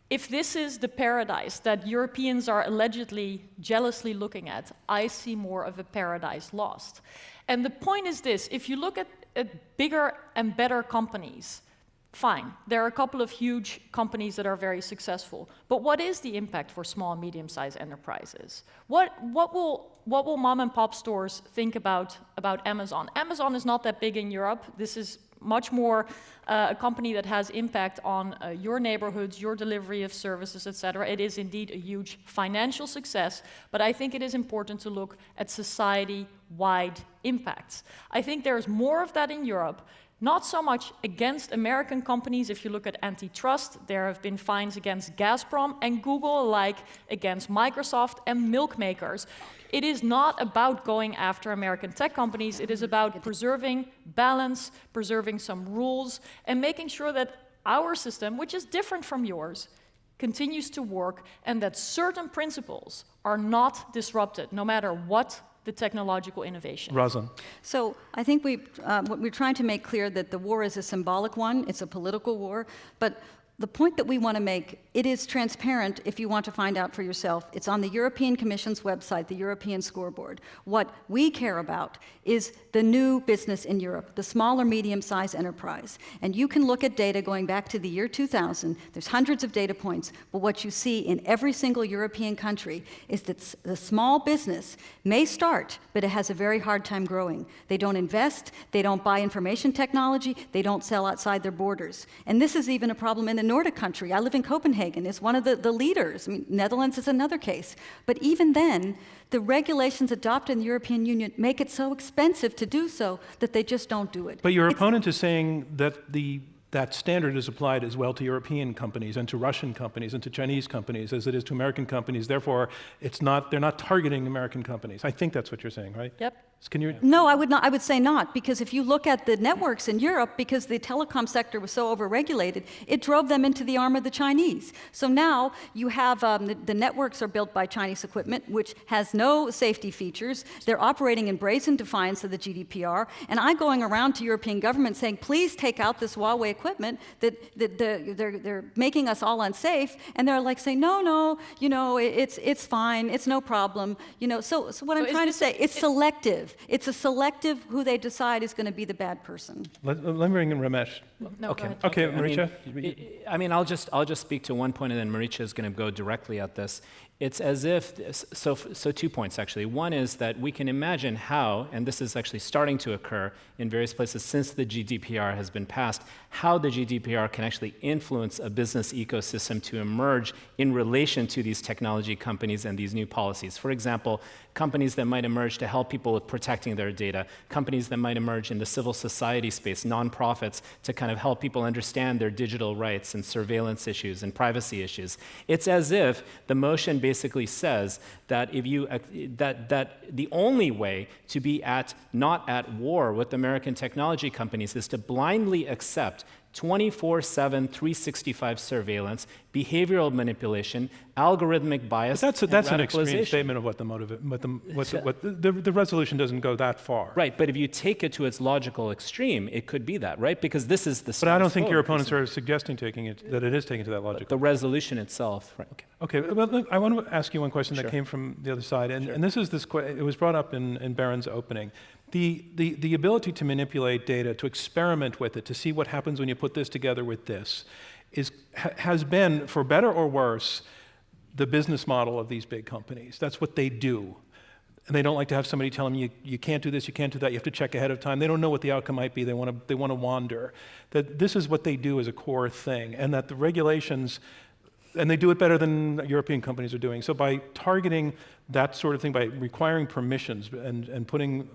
If this is the paradise that Europeans are allegedly jealously looking at, I see more of a paradise lost. And the point is this: if you look at bigger and better companies, fine, there are a couple of huge companies that are very successful. But what is the impact for small and medium-sized enterprises? What will mom and pop stores think about Amazon? Amazon is not that big in Europe. This is much more a company that has impact on your neighborhoods, your delivery of services, etc. It is indeed a huge financial success, but I think it is important to look at society-wide impacts. I think there's more of that in Europe. Not so much against American companies. If you look at antitrust, there have been fines against Gazprom and Google alike, against Microsoft and milk makers. It is not about going after American tech companies. It is about preserving balance, preserving some rules, and making sure that our system, which is different from yours, continues to work, and that certain principles are not disrupted, no matter what the technological innovation. Roslyn. So I think what we're trying to make clear that the war is a symbolic one, it's a political war, but the point that we want to make, it is transparent if you want to find out for yourself. It's on the European Commission's website, the European Scoreboard. What we care about is the new business in Europe, the small or medium-sized enterprise. And you can look at data going back to the year 2000. There's hundreds of data points, but what you see in every single European country is that the small business may start, but it has a very hard time growing. They don't invest, they don't buy information technology, they don't sell outside their borders. And this is even a problem in the Nordic country. I live in Copenhagen. It's one of the leaders. I mean, Netherlands is another case. But even then, the regulations adopted in the European Union make it so expensive to do so that they just don't do it. But your opponent is saying that that standard is applied as well to European companies and to Russian companies and to Chinese companies as it is to American companies. Therefore, they're not targeting American companies. I think that's what you're saying, right? Yep. Can you? No, I would not. I would say not, because if you look at the networks in Europe, because the telecom sector was so overregulated, it drove them into the arm of the Chinese. So now you have the networks are built by Chinese equipment, which has no safety features. They're operating in brazen defiance of the GDPR. And I'm going around to European governments saying, please take out this Huawei equipment that they're making us all unsafe. And they're like saying, no, it's fine, it's no problem. So what I'm trying to say, it's selective. It's a selective who they decide is going to be the bad person. Let me bring in Ramesh. No, Okay. go ahead. Okay, Marietje. I'll just speak to one point, and then Marietje is going to go directly at this. It's as if, so 2 points actually. One is that we can imagine how, and this is actually starting to occur in various places since the GDPR has been passed, how the GDPR can actually influence a business ecosystem to emerge in relation to these technology companies and these new policies. For example, companies that might emerge to help people with protecting their data, companies that might emerge in the civil society space, nonprofits, to kind of help people understand their digital rights and surveillance issues and privacy issues. It's as if the motion basically says that if you that the only way to be not at war with American technology companies is to blindly accept 24/7, 365 surveillance, behavioral manipulation, algorithmic bias, That's and an extreme radicalization. statement of what the resolution doesn't go that far. Right, but if you take it to its logical extreme, it could be that, right? Because this is the. But I don't think your opponents are suggesting that it is taken to that logic. The resolution itself, right? Okay, well, look, I want to ask you one question that came from the other side, and this is it was brought up in Berin's opening. The ability to manipulate data, to experiment with it, to see what happens when you put this together with this, has been, for better or worse, the business model of these big companies. That's what they do. And they don't like to have somebody tell them, you can't do this, you can't do that, you have to check ahead of time. They don't know what the outcome might be, they want to wander. That this is what they do as a core thing, and that the regulations, and they do it better than European companies are doing. So by targeting that sort of thing, by requiring permissions and putting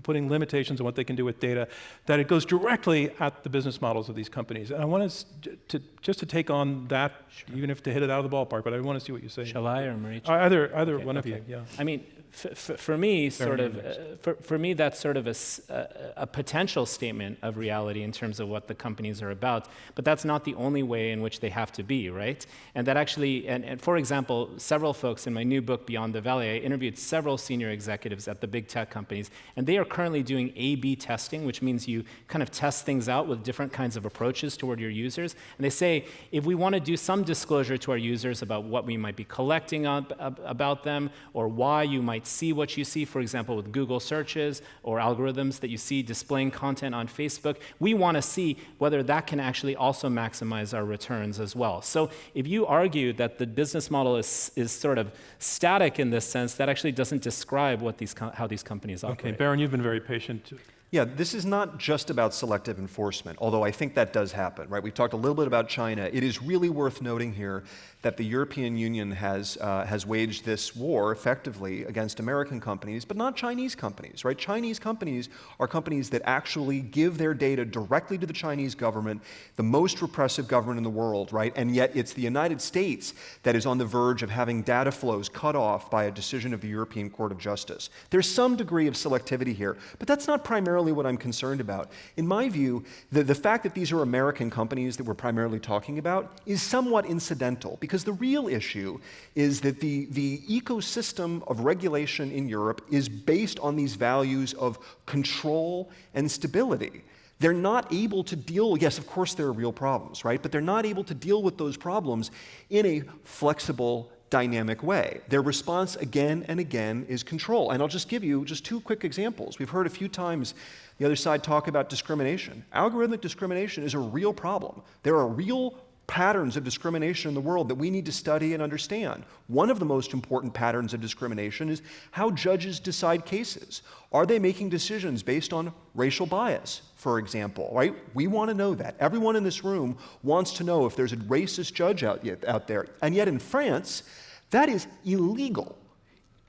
limitations on what they can do with data, that it goes directly at the business models of these companies. And I want us to take on that, even if to hit it out of the ballpark, but I want to see what you say. Shall I or Marietje? Either Okay, one of okay. you, yeah. I mean, for me, for me, that's sort of a potential statement of reality in terms of what the companies are about. But that's not the only way in which they have to be, right? And that actually, and for example, several folks in my new book, Beyond the Valley, I interviewed several senior executives at the big tech companies, and they are currently doing A/B testing, which means you kind of test things out with different kinds of approaches toward your users. And they say, if we want to do some disclosure to our users about what we might be collecting about them, or why you might see what you see, for example, with Google searches or algorithms that you see displaying content on Facebook, we want to see whether that can actually also maximize our returns as well. So if you argue that the business model is sort of static in this sense, that actually doesn't describe what how these companies operate. Okay, Berin, you've been very patient. Yeah, this is not just about selective enforcement, although I think that does happen, right? We've talked a little bit about China. It is really worth noting here that the European Union has waged this war effectively against American companies, but not Chinese companies, right? Chinese companies are companies that actually give their data directly to the Chinese government, the most repressive government in the world, right? And yet it's the United States that is on the verge of having data flows cut off by a decision of the European Court of Justice. There's some degree of selectivity here, but that's not primarily what I'm concerned about. In my view, the fact that these are American companies that we're primarily talking about is somewhat incidental, because the real issue is that the ecosystem of regulation in Europe is based on these values of control and stability. They're not able to deal, yes, of course there are real problems, right? But they're not able to deal with those problems in a flexible, dynamic way. Their response again and again is control. And I'll just give you just two quick examples. We've heard a few times the other side talk about discrimination. Algorithmic discrimination is a real problem. There are real patterns of discrimination in the world that we need to study and understand. One of the most important patterns of discrimination is how judges decide cases. Are they making decisions based on racial bias, for example, right? We want to know that. Everyone in this room wants to know if there's a racist judge out there. And yet in France, that is illegal,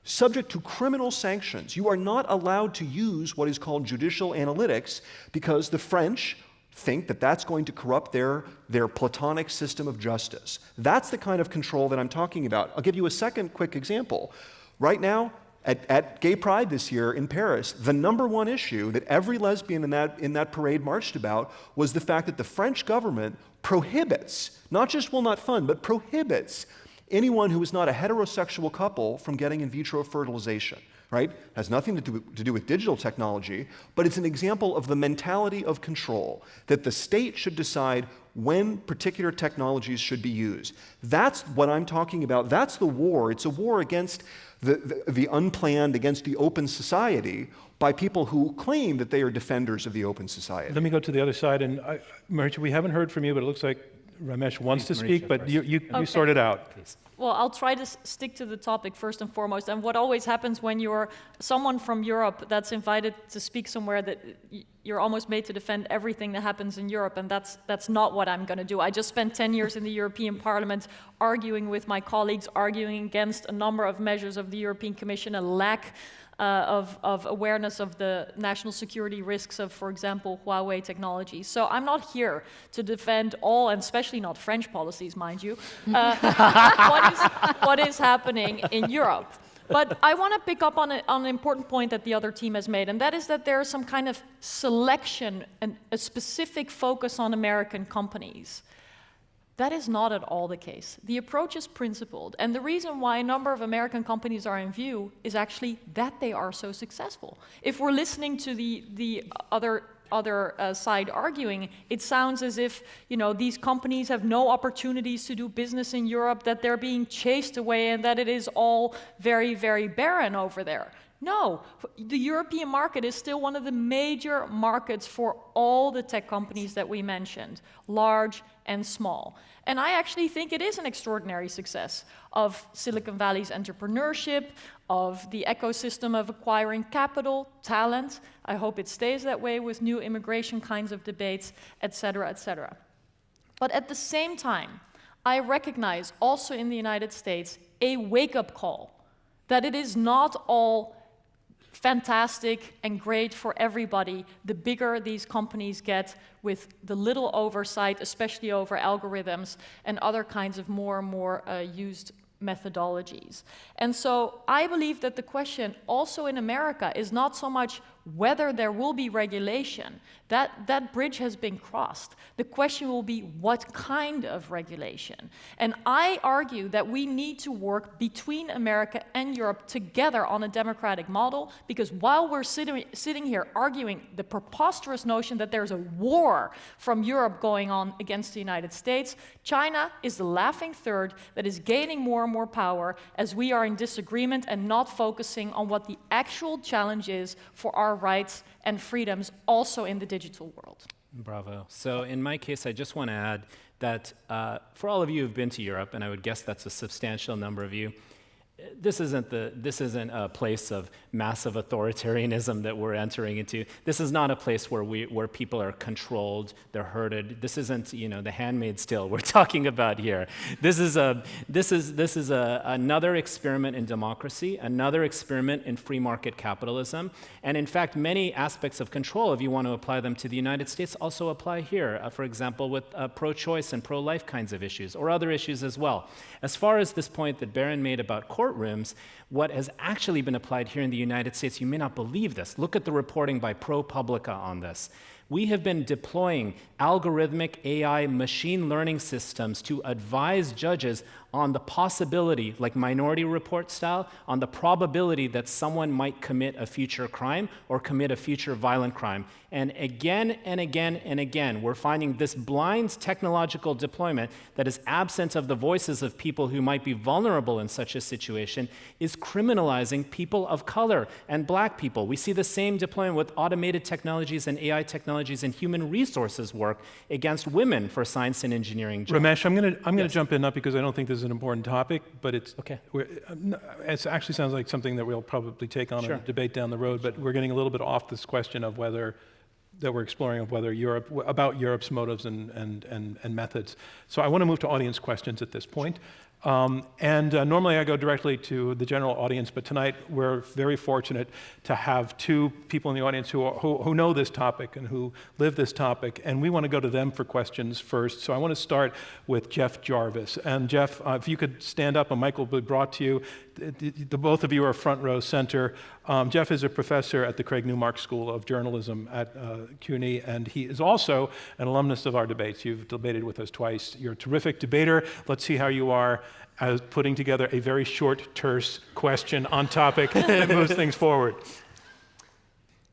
subject to criminal sanctions. You are not allowed to use what is called judicial analytics because the French think that that's going to corrupt their Platonic system of justice. That's the kind of control that I'm talking about. I'll give you a second quick example. Right now, at Gay Pride this year in Paris, the number one issue that every lesbian in that parade marched about was the fact that the French government prohibits, not just will not fund, but prohibits anyone who is not a heterosexual couple from getting in vitro fertilization. Right? Has nothing to do with digital technology, but it's an example of the mentality of control, that the state should decide when particular technologies should be used. That's what I'm talking about. That's the war. It's a war against the unplanned, against the open society by people who claim that they are defenders of the open society. Let me go to the other side. And Marietje, we haven't heard from you, but it looks like Ramesh wants to speak, but you sort it out. Please. Well, I'll try to stick to the topic first and foremost. And what always happens when you're someone from Europe that's invited to speak somewhere, that you're almost made to defend everything that happens in Europe, and that's not what I'm going to do. I just spent 10 years in the European Parliament arguing with my colleagues, arguing against a number of measures of the European Commission, a lack of awareness of the national security risks of, for example, Huawei technology. So I'm not here to defend all, and especially not French policies, mind you, what is happening in Europe. But I want to pick up on an important point that the other team has made, and that is that there is some kind of selection and a specific focus on American companies. That is not at all the case. The approach is principled, and the reason why a number of American companies are in view is actually that they are so successful. If we're listening to the other side arguing, it sounds as if, you know, these companies have no opportunities to do business in Europe, that they're being chased away, and that it is all very, very barren over there. No, the European market is still one of the major markets for all the tech companies that we mentioned, large and small. And I actually think it is an extraordinary success of Silicon Valley's entrepreneurship, of the ecosystem of acquiring capital, talent. I hope it stays that way with new immigration kinds of debates, et cetera, et cetera. But at the same time, I recognize also in the United States a wake-up call that it is not all fantastic and great for everybody the bigger these companies get, with the little oversight, especially over algorithms and other kinds of more and more used methodologies. And so I believe that the question also in America is not so much whether there will be regulation. That bridge has been crossed. The question will be what kind of regulation. And I argue that we need to work between America and Europe together on a democratic model, because while we're sitting here arguing the preposterous notion that there's a war from Europe going on against the United States, China is the laughing third that is gaining more and more power as we are in disagreement and not focusing on what the actual challenge is for our rights and freedoms also in the digital world. Bravo. So in my case, I just want to add that for all of you who've been to Europe, and I would guess that's a substantial number of you, this isn't a place of massive authoritarianism that we're entering into. This is not a place where people are controlled, they're herded. This isn't, the Handmaid's Tale we're talking about here. This is another experiment in democracy, another experiment in free market capitalism. And in fact, many aspects of control, if you want to apply them to the United States, also apply here. For example, with pro-choice and pro-life kinds of issues, or other issues as well. As far as this point that Berin made about courtrooms, what has actually been applied here in the United States, you may not believe this. Look at the reporting by ProPublica on this. We have been deploying algorithmic AI machine learning systems to advise judges on the possibility, like Minority Report style, on the probability that someone might commit a future crime or commit a future violent crime. And again and again and again, we're finding this blind technological deployment that is absent of the voices of people who might be vulnerable in such a situation is criminalizing people of color and black people. We see the same deployment with automated technologies and AI technologies and human resources work against women for science and engineering jobs. Ramesh, I'm going to jump in, not because I don't think this is an important topic, but it's okay. It actually sounds like something that we'll probably take on a debate down the road. But we're getting a little bit off this question of whether that we're exploring of whether about Europe's motives and methods. So I want to move to audience questions at this point. Normally I go directly to the general audience, but tonight we're very fortunate to have two people in the audience who know this topic and who live this topic, and we want to go to them for questions first. So I want to start with Jeff Jarvis. And Jeff, if you could stand up, a mic will be brought to you. The both of you are front row center. Jeff is a professor at the Craig Newmark School of Journalism at CUNY, and he is also an alumnus of our debates. You've debated with us twice. You're a terrific debater. Let's see how you are as putting together a very short, terse question on topic that moves things forward.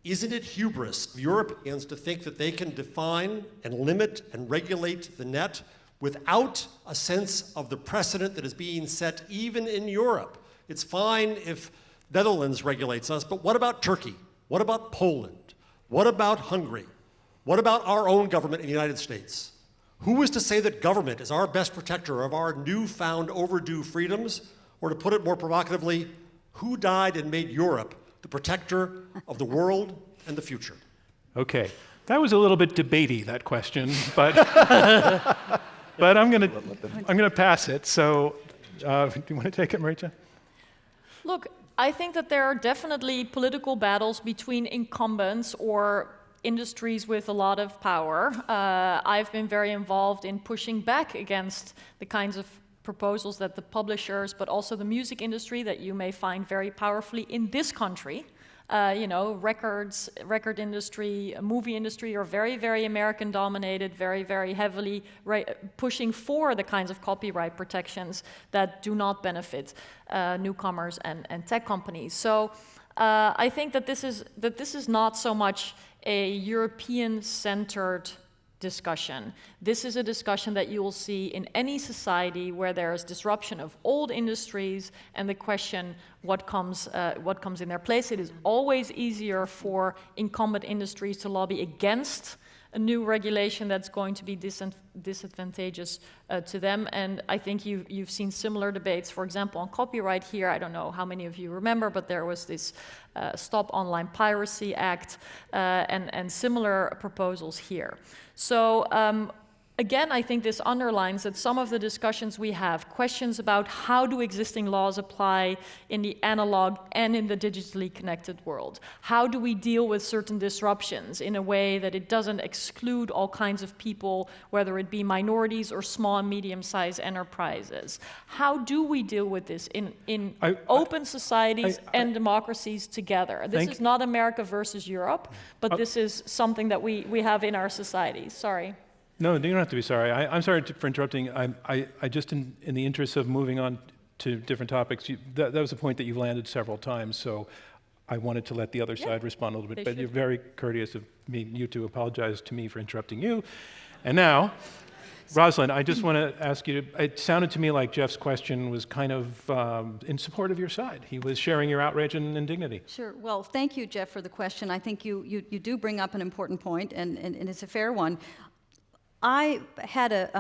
Isn't it hubris of Europeans to think that they can define and limit and regulate the net without a sense of the precedent that is being set even in Europe? It's fine if Netherlands regulates us, but what about Turkey? What about Poland? What about Hungary? What about our own government in the United States? Who is to say that government is our best protector of our newfound overdue freedoms? Or to put it more provocatively, who died and made Europe the protector of the world and the future? Okay, that was a little bit debatey, that question, but but I'm gonna pass it. So, do you want to take it, Marietje? Look, I think that there are definitely political battles between incumbents or industries with a lot of power. I've been very involved in pushing back against the kinds of proposals that the publishers, but also the music industry that you may find very powerfully in this country. Record industry, movie industry are very, very American dominated, very, very heavily pushing for the kinds of copyright protections that do not benefit newcomers and tech companies. So I think that this is not so much a European-centered discussion. This is a discussion that you will see in any society where there is disruption of old industries and the question what comes in their place. It is always easier for incumbent industries to lobby against a new regulation that's going to be disadvantageous to them. And I think you've seen similar debates, for example, on copyright here. I don't know how many of you remember, but there was this Stop Online Piracy Act and similar proposals here. So again, I think this underlines that some of the discussions we have, questions about how do existing laws apply in the analog and in the digitally connected world? How do we deal with certain disruptions in a way that it doesn't exclude all kinds of people, whether it be minorities or small and medium-sized enterprises? How do we deal with this in open societies and democracies together? This is not America versus Europe, but this is something that we have in our society. Sorry. No, you don't have to be sorry. I'm sorry for interrupting. I just, in the interest of moving on to different topics, that was a point that you've landed several times, so I wanted to let the other side respond a little bit. But you're very courteous of you to apologize to me for interrupting you. And now, Roslyn, I just want to ask you, it sounded to me like Jeff's question was kind of in support of your side. He was sharing your outrage and indignity. Sure. Well, thank you, Jeff, for the question. I think you do bring up an important point, and it's a fair one. I had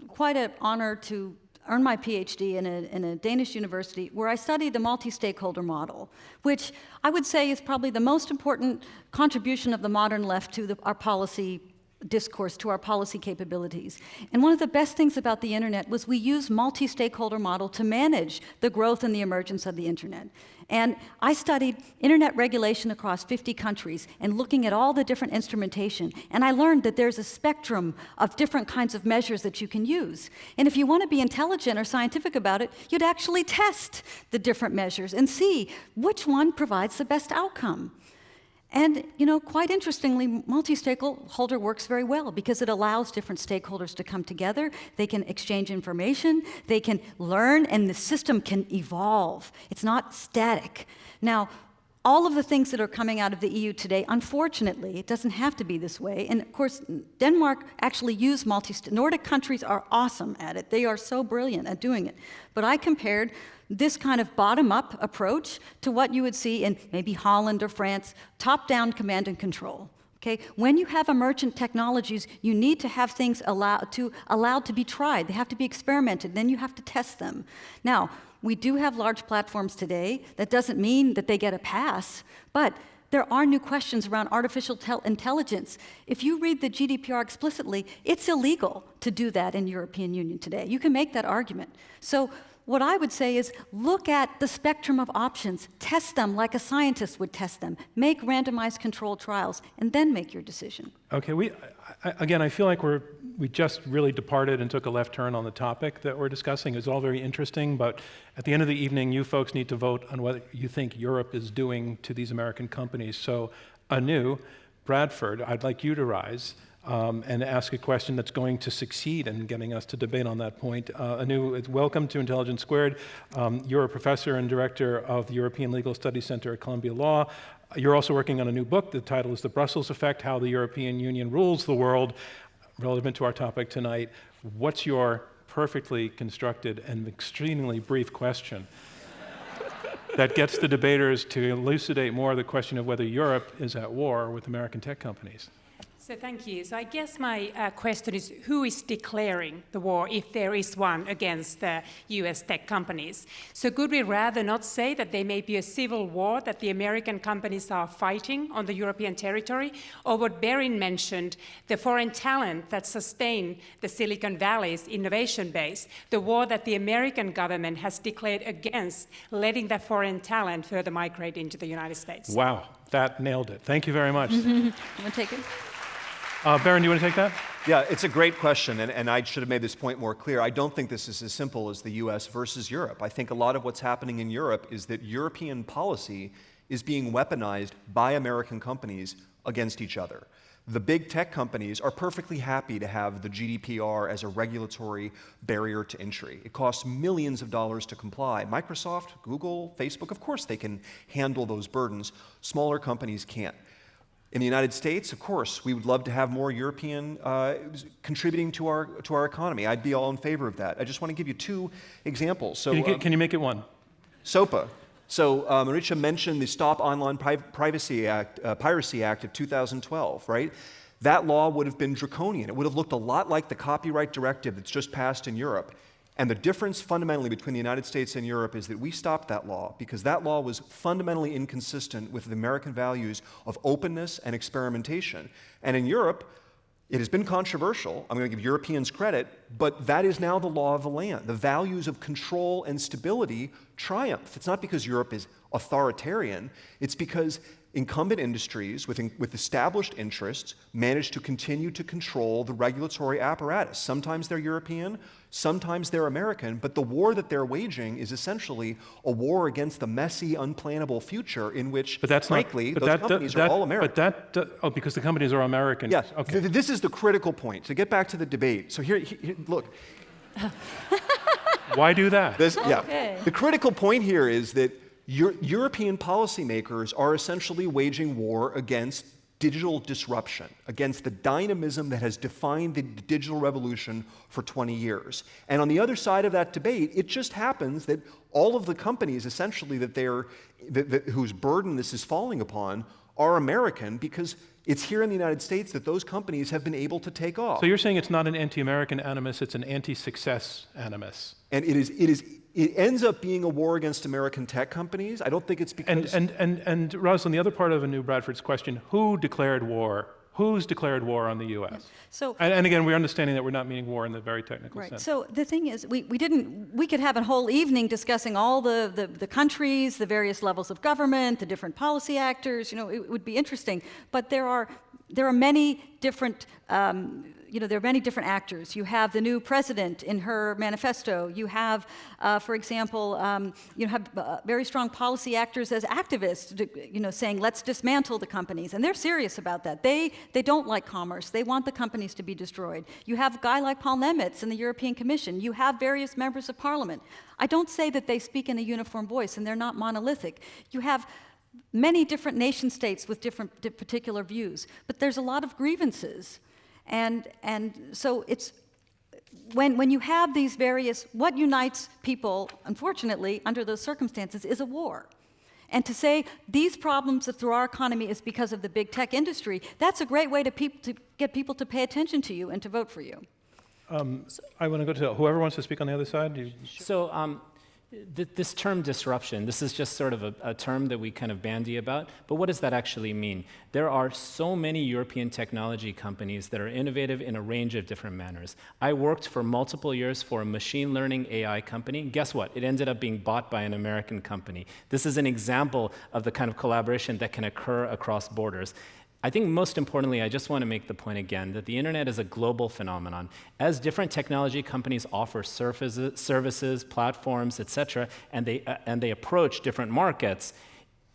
quite an honor to earned my PhD in a Danish university where I studied the multi-stakeholder model, which I would say is probably the most important contribution of the modern left to our policy discourse, to our policy capabilities. And one of the best things about the internet was we use multi-stakeholder model to manage the growth and the emergence of the internet. And I studied internet regulation across 50 countries and looking at all the different instrumentation. And I learned that there's a spectrum of different kinds of measures that you can use. And if you want to be intelligent or scientific about it, you'd actually test the different measures and see which one provides the best outcome. And, quite interestingly, multi-stakeholder works very well because it allows different stakeholders to come together. They can exchange information, they can learn, and the system can evolve. It's not static. Now, all of the things that are coming out of the EU today, unfortunately, it doesn't have to be this way. And of course, Denmark actually used Nordic countries are awesome at it. They are so brilliant at doing it. But I compared this kind of bottom-up approach to what you would see in maybe Holland or France, top-down command and control. Okay? When you have emergent technologies, you need to have things allowed to be tried. They have to be experimented. Then you have to test them. Now, we do have large platforms today. That doesn't mean that they get a pass, but there are new questions around artificial intelligence. If you read the GDPR explicitly, it's illegal to do that in the European Union today. You can make that argument. So what I would say is look at the spectrum of options, test them like a scientist would test them, make randomized controlled trials, and then make your decision. Okay, I feel like we just really departed and took a left turn on the topic that we're discussing. It's all very interesting, but at the end of the evening, you folks need to vote on what you think Europe is doing to these American companies. So, Anu, Bradford, I'd like you to rise and ask a question that's going to succeed in getting us to debate on that point. Anu, welcome to Intelligence Squared. You're a professor and director of the European Legal Studies Center at Columbia Law. You're also working on a new book. The title is The Brussels Effect, How the European Union Rules the World, relevant to our topic tonight. What's your perfectly constructed and extremely brief question that gets the debaters to elucidate more the question of whether Europe is at war with American tech companies? So thank you. So I guess my question is, who is declaring the war, if there is one, against the US tech companies? So could we rather not say that there may be a civil war that the American companies are fighting on the European territory? Or what Berin mentioned, the foreign talent that sustain the Silicon Valley's innovation base, the war that the American government has declared against letting that foreign talent further migrate into the United States? Wow, that nailed it. Thank you very much. You want to take it? Berin, do you want to take that? Yeah, it's a great question, and I should have made this point more clear. I don't think this is as simple as the US versus Europe. I think a lot of what's happening in Europe is that European policy is being weaponized by American companies against each other. The big tech companies are perfectly happy to have the GDPR as a regulatory barrier to entry. It costs millions of dollars to comply. Microsoft, Google, Facebook, of course they can handle those burdens. Smaller companies can't. In the United States, of course, we would love to have more European contributing to our economy. I'd be all in favor of that. I just want to give you two examples. So, can you make it one? SOPA. So Marietje mentioned the Stop Online Piracy Act of 2012, right? That law would have been draconian. It would have looked a lot like the copyright directive that's just passed in Europe. And the difference fundamentally between the United States and Europe is that we stopped that law because that law was fundamentally inconsistent with the American values of openness and experimentation. And in Europe, it has been controversial. I'm going to give Europeans credit, but that is now the law of the land. The values of control and stability triumph. It's not because Europe is authoritarian. It's because incumbent industries with established interests manage to continue to control the regulatory apparatus. Sometimes they're European, sometimes they're American, but the war that they're waging is essentially a war against the messy, unplannable future in which, frankly, those companies are all American. Because the companies are American. Yes. Okay. This is the critical point. To get back to the debate. So here look. Why do that? Okay. The critical point here is that European policymakers are essentially waging war against digital disruption, against the dynamism that has defined the digital revolution for 20 years. And on the other side of that debate, it just happens that all of the companies essentially whose burden this is falling upon are American because it's here in the United States that those companies have been able to take off. So you're saying it's not an anti-American animus, it's an anti-success animus. And it ends up being a war against American tech companies. I don't think it's because... And Roslyn, the other part of Anu Bradford's question, who declared war? Who's declared war on the U.S.? Yeah. So, and again, we're understanding that we're not meaning war in the very technical sense. So the thing is, we could have a whole evening discussing all the countries, the various levels of government, the different policy actors. It would be interesting. But there are many different there are many different actors. You have the new president in her manifesto. You have, for example, very strong policy actors as activists, saying, let's dismantle the companies. And they're serious about that. They don't like commerce. They want the companies to be destroyed. You have a guy like Paul Nemitz in the European Commission. You have various members of parliament. I don't say that they speak in a uniform voice, and they're not monolithic. You have many different nation states with different particular views. But there's a lot of grievances. And so it's when you have these various, what unites people, unfortunately, under those circumstances, is a war. And to say these problems through our economy is because of the big tech industry, that's a great way to get people to pay attention to you and to vote for you. I want to go to whoever wants to speak on the other side. So this term disruption, this is just sort of a term that we kind of bandy about, but what does that actually mean? There are so many European technology companies that are innovative in a range of different manners. I worked for multiple years for a machine learning AI company. Guess what? It ended up being bought by an American company. This is an example of the kind of collaboration that can occur across borders. I think most importantly, I just want to make the point again that the internet is a global phenomenon. As different technology companies offer services, platforms, etc., and they approach different markets,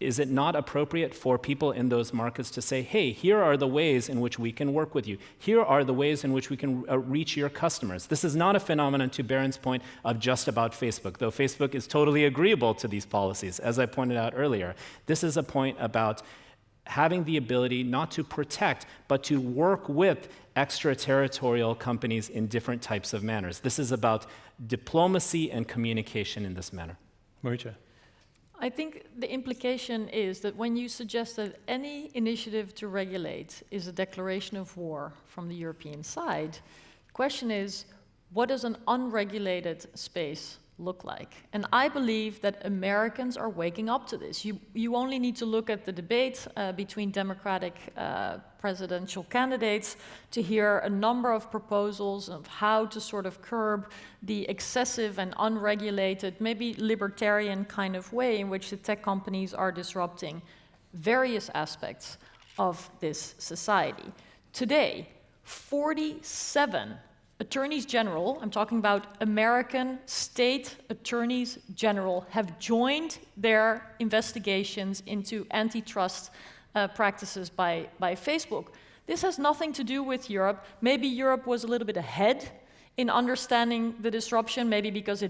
is it not appropriate for people in those markets to say, hey, here are the ways in which we can work with you. Here are the ways in which we can reach your customers. This is not a phenomenon, to Berin's point, of just about Facebook, though Facebook is totally agreeable to these policies, as I pointed out earlier. This is a point about having the ability not to protect, but to work with extraterritorial companies in different types of manners. This is about diplomacy and communication in this manner. Marietje. I think the implication is that when you suggest that any initiative to regulate is a declaration of war from the European side, the question is, what does an unregulated space look like? And I believe that Americans are waking up to this. You only need to look at the debate between Democratic presidential candidates to hear a number of proposals of how to sort of curb the excessive and unregulated, maybe libertarian kind of way in which the tech companies are disrupting various aspects of this society. Today, 47 attorneys general, I'm talking about American state attorneys general, have joined their investigations into antitrust practices by Facebook. This has nothing to do with Europe. Maybe Europe was a little bit ahead in understanding the disruption, maybe because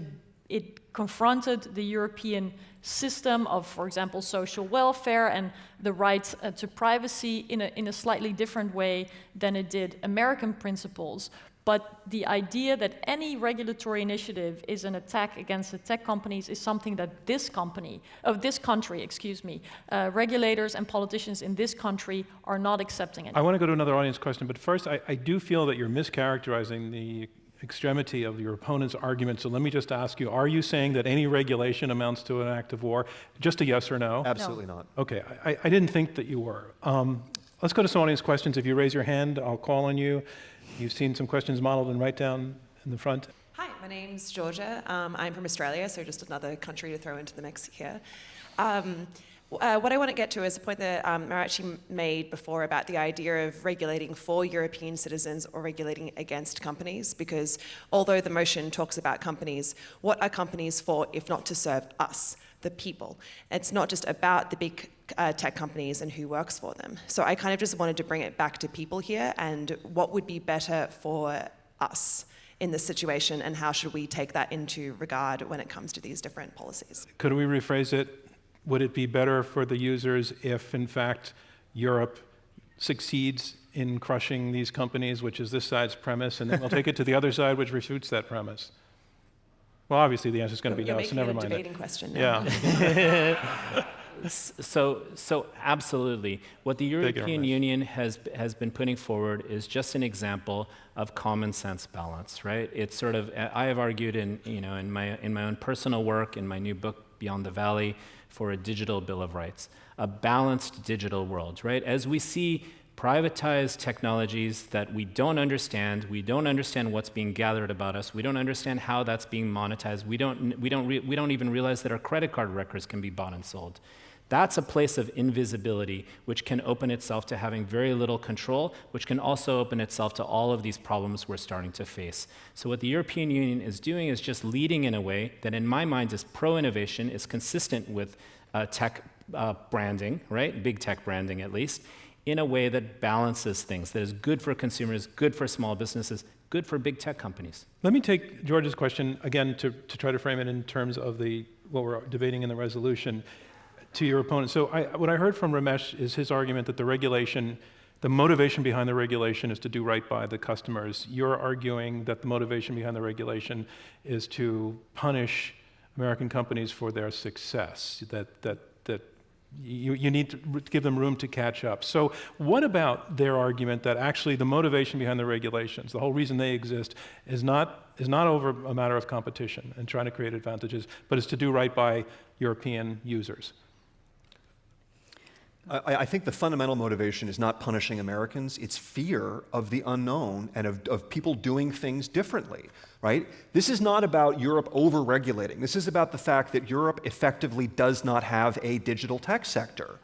it confronted the European system of, for example, social welfare and the right to privacy in a slightly different way than it did American principles. But the idea that any regulatory initiative is an attack against the tech companies is something that this country, regulators and politicians in this country are not accepting anymore. I want to go to another audience question, but first I do feel that you're mischaracterizing the extremity of your opponent's argument. So let me just ask you, are you saying that any regulation amounts to an act of war? Just a yes or no? Absolutely not. Okay, I didn't think that you were. Let's go to some audience questions. If you raise your hand, I'll call on you. You've seen some questions modeled and right down in the front. Hi, my name's Georgia. I'm from Australia, so just another country to throw into the mix here. What I want to get to is a point that Marietje made before about the idea of regulating for European citizens or regulating against companies, because although the motion talks about companies, what are companies for if not to serve us, the people? It's not just about the big tech companies and who works for them. So I kind of just wanted to bring it back to people here and what would be better for us in this situation and how should we take that into regard when it comes to these different policies. Could we rephrase it? Would it be better for the users if, in fact, Europe succeeds in crushing these companies, which is this side's premise, and then we'll take it to the other side, which refutes that premise? Well, obviously the answer is going to be no, so never mind. You're making it a debating question now. Yeah. So absolutely. What the European Union has been putting forward is just an example of common sense balance, right? It's sort of, I have argued in my own personal work, in my new book, Beyond the Valley, for a digital bill of rights, a balanced digital world, right? As we see privatized technologies that we don't understand what's being gathered about us, we don't understand how that's being monetized, we don't even realize that our credit card records can be bought and sold. That's a place of invisibility, which can open itself to having very little control, which can also open itself to all of these problems we're starting to face. So what the European Union is doing is just leading in a way that in my mind is pro-innovation, is consistent with tech branding, right? Big tech branding at least, in a way that balances things, that is good for consumers, good for small businesses, good for big tech companies. Let me take George's question again to try to frame it in terms of what we're debating in the resolution to your opponent. So what I heard from Ramesh is his argument that the motivation behind the regulation is to do right by the customers. You're arguing that the motivation behind the regulation is to punish American companies for their success, that you need to give them room to catch up. So what about their argument that actually the motivation behind the regulations, the whole reason they exist, is not over a matter of competition and trying to create advantages, but is to do right by European users? I think the fundamental motivation is not punishing Americans, it's fear of the unknown and of people doing things differently, right? This is not about Europe over-regulating. This is about the fact that Europe effectively does not have a digital tech sector.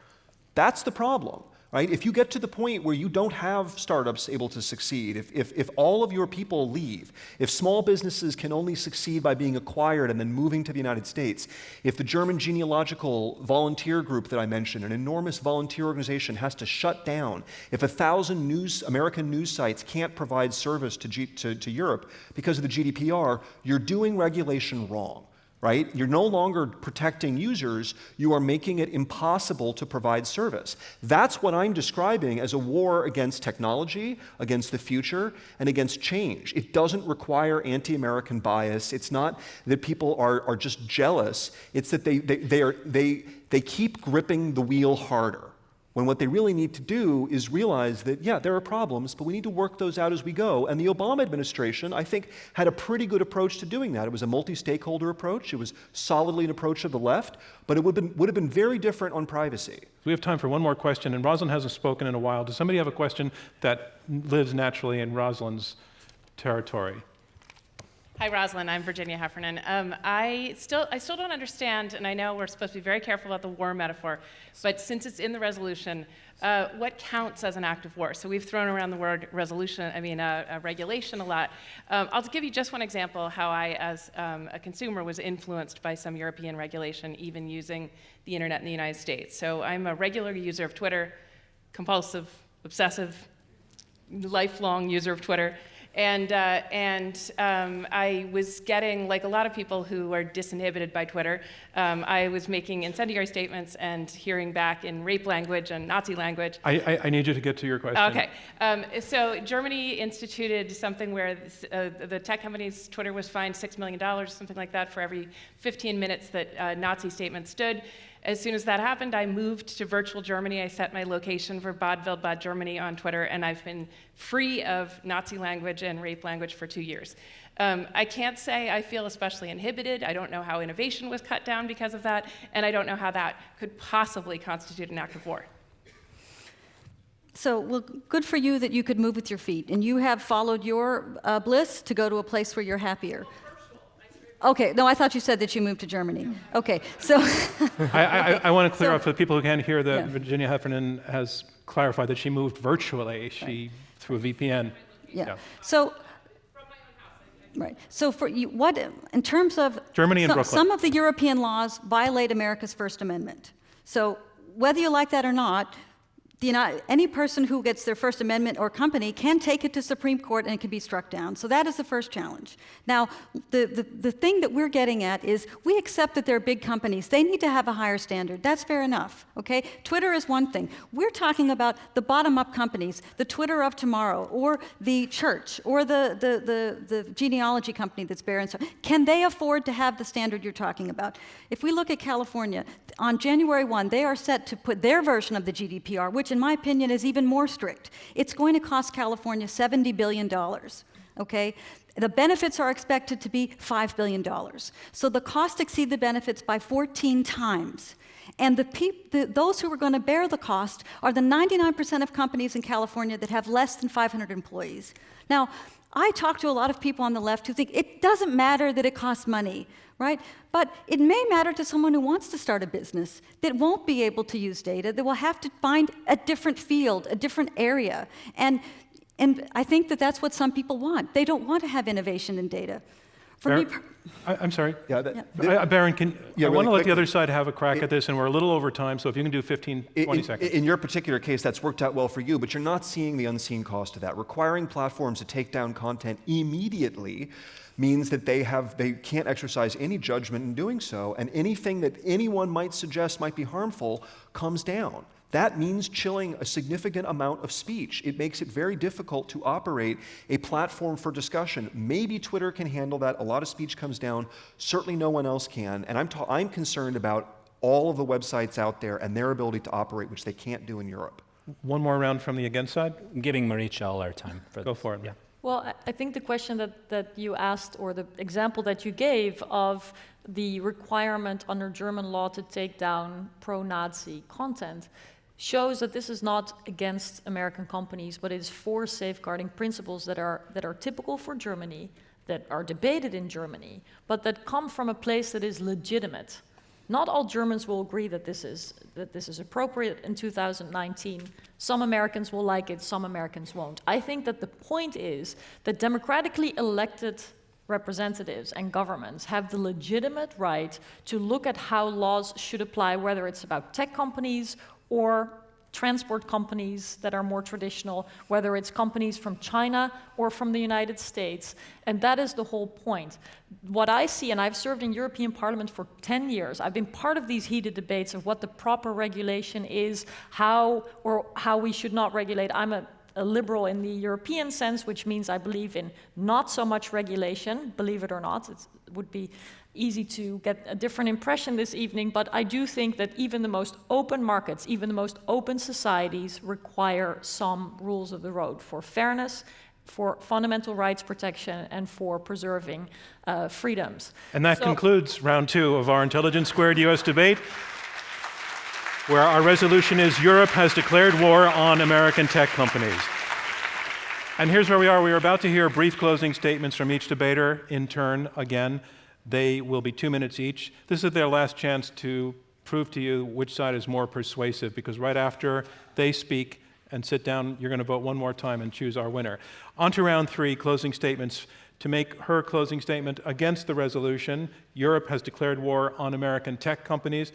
That's the problem, right? If you get to the point where you don't have startups able to succeed, if all of your people leave, if small businesses can only succeed by being acquired and then moving to the United States, if the German genealogical volunteer group that I mentioned, an enormous volunteer organization, has to shut down, if 1,000 American news sites can't provide service to Europe because of the GDPR, you're doing regulation wrong. Right? You're no longer protecting users, you are making it impossible to provide service. That's what I'm describing as a war against technology, against the future, and against change. It doesn't require anti-American bias. It's not that people are just jealous. It's that they keep gripping the wheel harder, when what they really need to do is realize that, yeah, there are problems, but we need to work those out as we go. And the Obama administration, I think, had a pretty good approach to doing that. It was a multi-stakeholder approach. It was solidly an approach of the left, but it would have been very different on privacy. We have time for one more question, and Roslyn hasn't spoken in a while. Does somebody have a question that lives naturally in Roslyn's territory? Hi, Roslyn. I'm Virginia Heffernan. I still don't understand, and I know we're supposed to be very careful about the war metaphor, but since it's in the resolution, what counts as an act of war? So we've thrown around the word regulation a lot. I'll give you just one example how I, as a consumer, was influenced by some European regulation, even using the internet in the United States. So I'm a regular user of Twitter, compulsive, obsessive, lifelong user of Twitter. And I was getting, like a lot of people who are disinhibited by Twitter, I was making incendiary statements and hearing back in rape language and Nazi language. I need you to get to your question. Okay. So Germany instituted something where the tech company's Twitter was fined $6 million, something like that, for every 15 minutes that Nazi statements stood. As soon as that happened, I moved to virtual Germany. I set my location for Bad Wildbad, Germany on Twitter, and I've been free of Nazi language and rape language for 2 years. I can't say I feel especially inhibited. I don't know how innovation was cut down because of that, and I don't know how that could possibly constitute an act of war. So, well, good for you that you could move with your feet, and you have followed your bliss to go to a place where you're happier. Okay, no, I thought you said that you moved to Germany. Okay, so... I want to clear up for the people who can't hear that Virginia Heffernan has clarified that she moved virtually, through a VPN. Yeah. So... Right. So for you, what, in terms of... Germany and Brooklyn. Some of the European laws violate America's First Amendment. So whether you like that or not, any person who gets their First Amendment or company can take it to Supreme Court and it can be struck down. So that is the first challenge. Now, the thing that we're getting at is we accept that they're big companies. They need to have a higher standard. That's fair enough, okay? Twitter is one thing. We're talking about the bottom-up companies, the Twitter of tomorrow, or the church, or the genealogy company that's Berin. Can they afford to have the standard you're talking about? If we look at California, on January 1, they are set to put their version of the GDPR, which in my opinion is even more strict. It's going to cost California $70 billion, okay? The benefits are expected to be $5 billion. So the costs exceed the benefits by 14 times. And those who are going to bear the cost are the 99% of companies in California that have less than 500 employees. Now, I talk to a lot of people on the left who think it doesn't matter that it costs money, right? But it may matter to someone who wants to start a business that won't be able to use data, that will have to find a different field, a different area. And I think that that's what some people want. They don't want to have innovation in data. For me, I'm sorry. Yeah, Baron, I want to let the quickly. other side have a crack at this, and we're a little over time, so if you can do 15, 20 seconds. In your particular case, that's worked out well for you, but you're not seeing the unseen cost of that. Requiring platforms to take down content immediately means that they can't exercise any judgment in doing so, and anything that anyone might suggest might be harmful comes down. That means chilling a significant amount of speech. It makes it very difficult to operate a platform for discussion. Maybe Twitter can handle that. A lot of speech comes down. Certainly no one else can. And I'm concerned about all of the websites out there and their ability to operate, which they can't do in Europe. One more round from the against side. I'm giving Marietje all our time for Go this. for it. Yeah. Well, I think the question that you asked, or the example that you gave of the requirement under German law to take down pro-Nazi content, shows that this is not against American companies, but is for safeguarding principles that are typical for Germany, that are debated in Germany, but that come from a place that is legitimate. Not all Germans will agree that this is appropriate in 2019. Some Americans will like it, some Americans won't. I think that the point is that democratically elected representatives and governments have the legitimate right to look at how laws should apply, whether it's about tech companies or transport companies that are more traditional, whether it's companies from China or from the United States. And that is the whole point. What I see, and I've served in European Parliament for 10 years, I've been part of these heated debates of what the proper regulation is, how we should not regulate. I'm a liberal in the European sense, which means I believe in not so much regulation, believe it or not. It would be easy to get a different impression this evening, but I do think that even the most open markets, even the most open societies require some rules of the road for fairness, for fundamental rights protection, and for preserving freedoms. And that concludes round 2 of our Intelligence Squared US debate, where our resolution is Europe has declared war on American tech companies. And here's where we are. We are about to hear brief closing statements from each debater in turn again. They will be 2 minutes each. This is their last chance to prove to you which side is more persuasive, because right after they speak and sit down, you're going to vote one more time and choose our winner. On to round 3, closing statements. To make her closing statement against the resolution, Europe has declared war on American tech companies.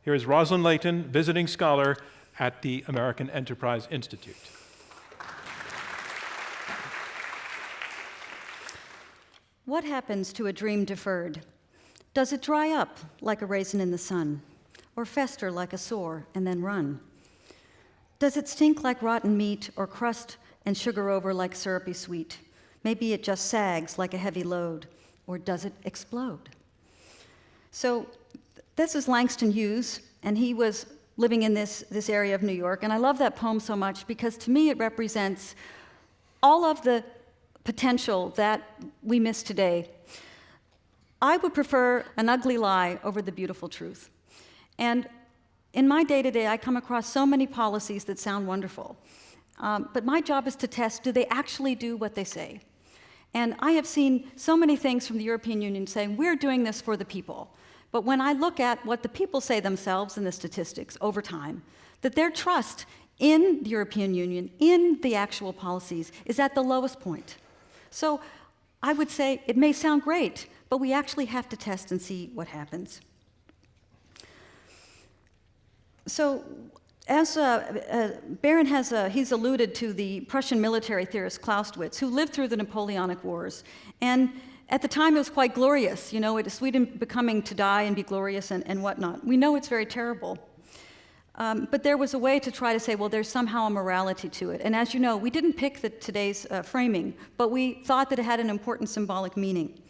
Here is Roslyn Layton, visiting scholar at the American Enterprise Institute. What happens to a dream deferred? Does it dry up like a raisin in the sun, or fester like a sore and then run? Does it stink like rotten meat, or crust and sugar over like syrupy sweet? Maybe it just sags like a heavy load, or does it explode? So this is Langston Hughes, and he was living in this area of New York, and I love that poem so much because to me it represents all of the potential that we miss today. I would prefer an ugly lie over the beautiful truth. And in my day-to-day, I come across so many policies that sound wonderful. But my job is to test, do they actually do what they say? And I have seen so many things from the European Union saying, we're doing this for the people. But when I look at what the people say themselves in the statistics over time, that their trust in the European Union, in the actual policies, is at the lowest point. So I would say it may sound great, but we actually have to test and see what happens. So As Berin has, he's alluded to the Prussian military theorist Clausewitz, who lived through the Napoleonic Wars. And at the time, it was quite glorious, you know, it is Sweden becoming to die and be glorious and whatnot. We know it's very terrible. But there was a way to try to say, well, there's somehow a morality to it. And as you know, we didn't pick today's framing, but we thought that it had an important symbolic meaning.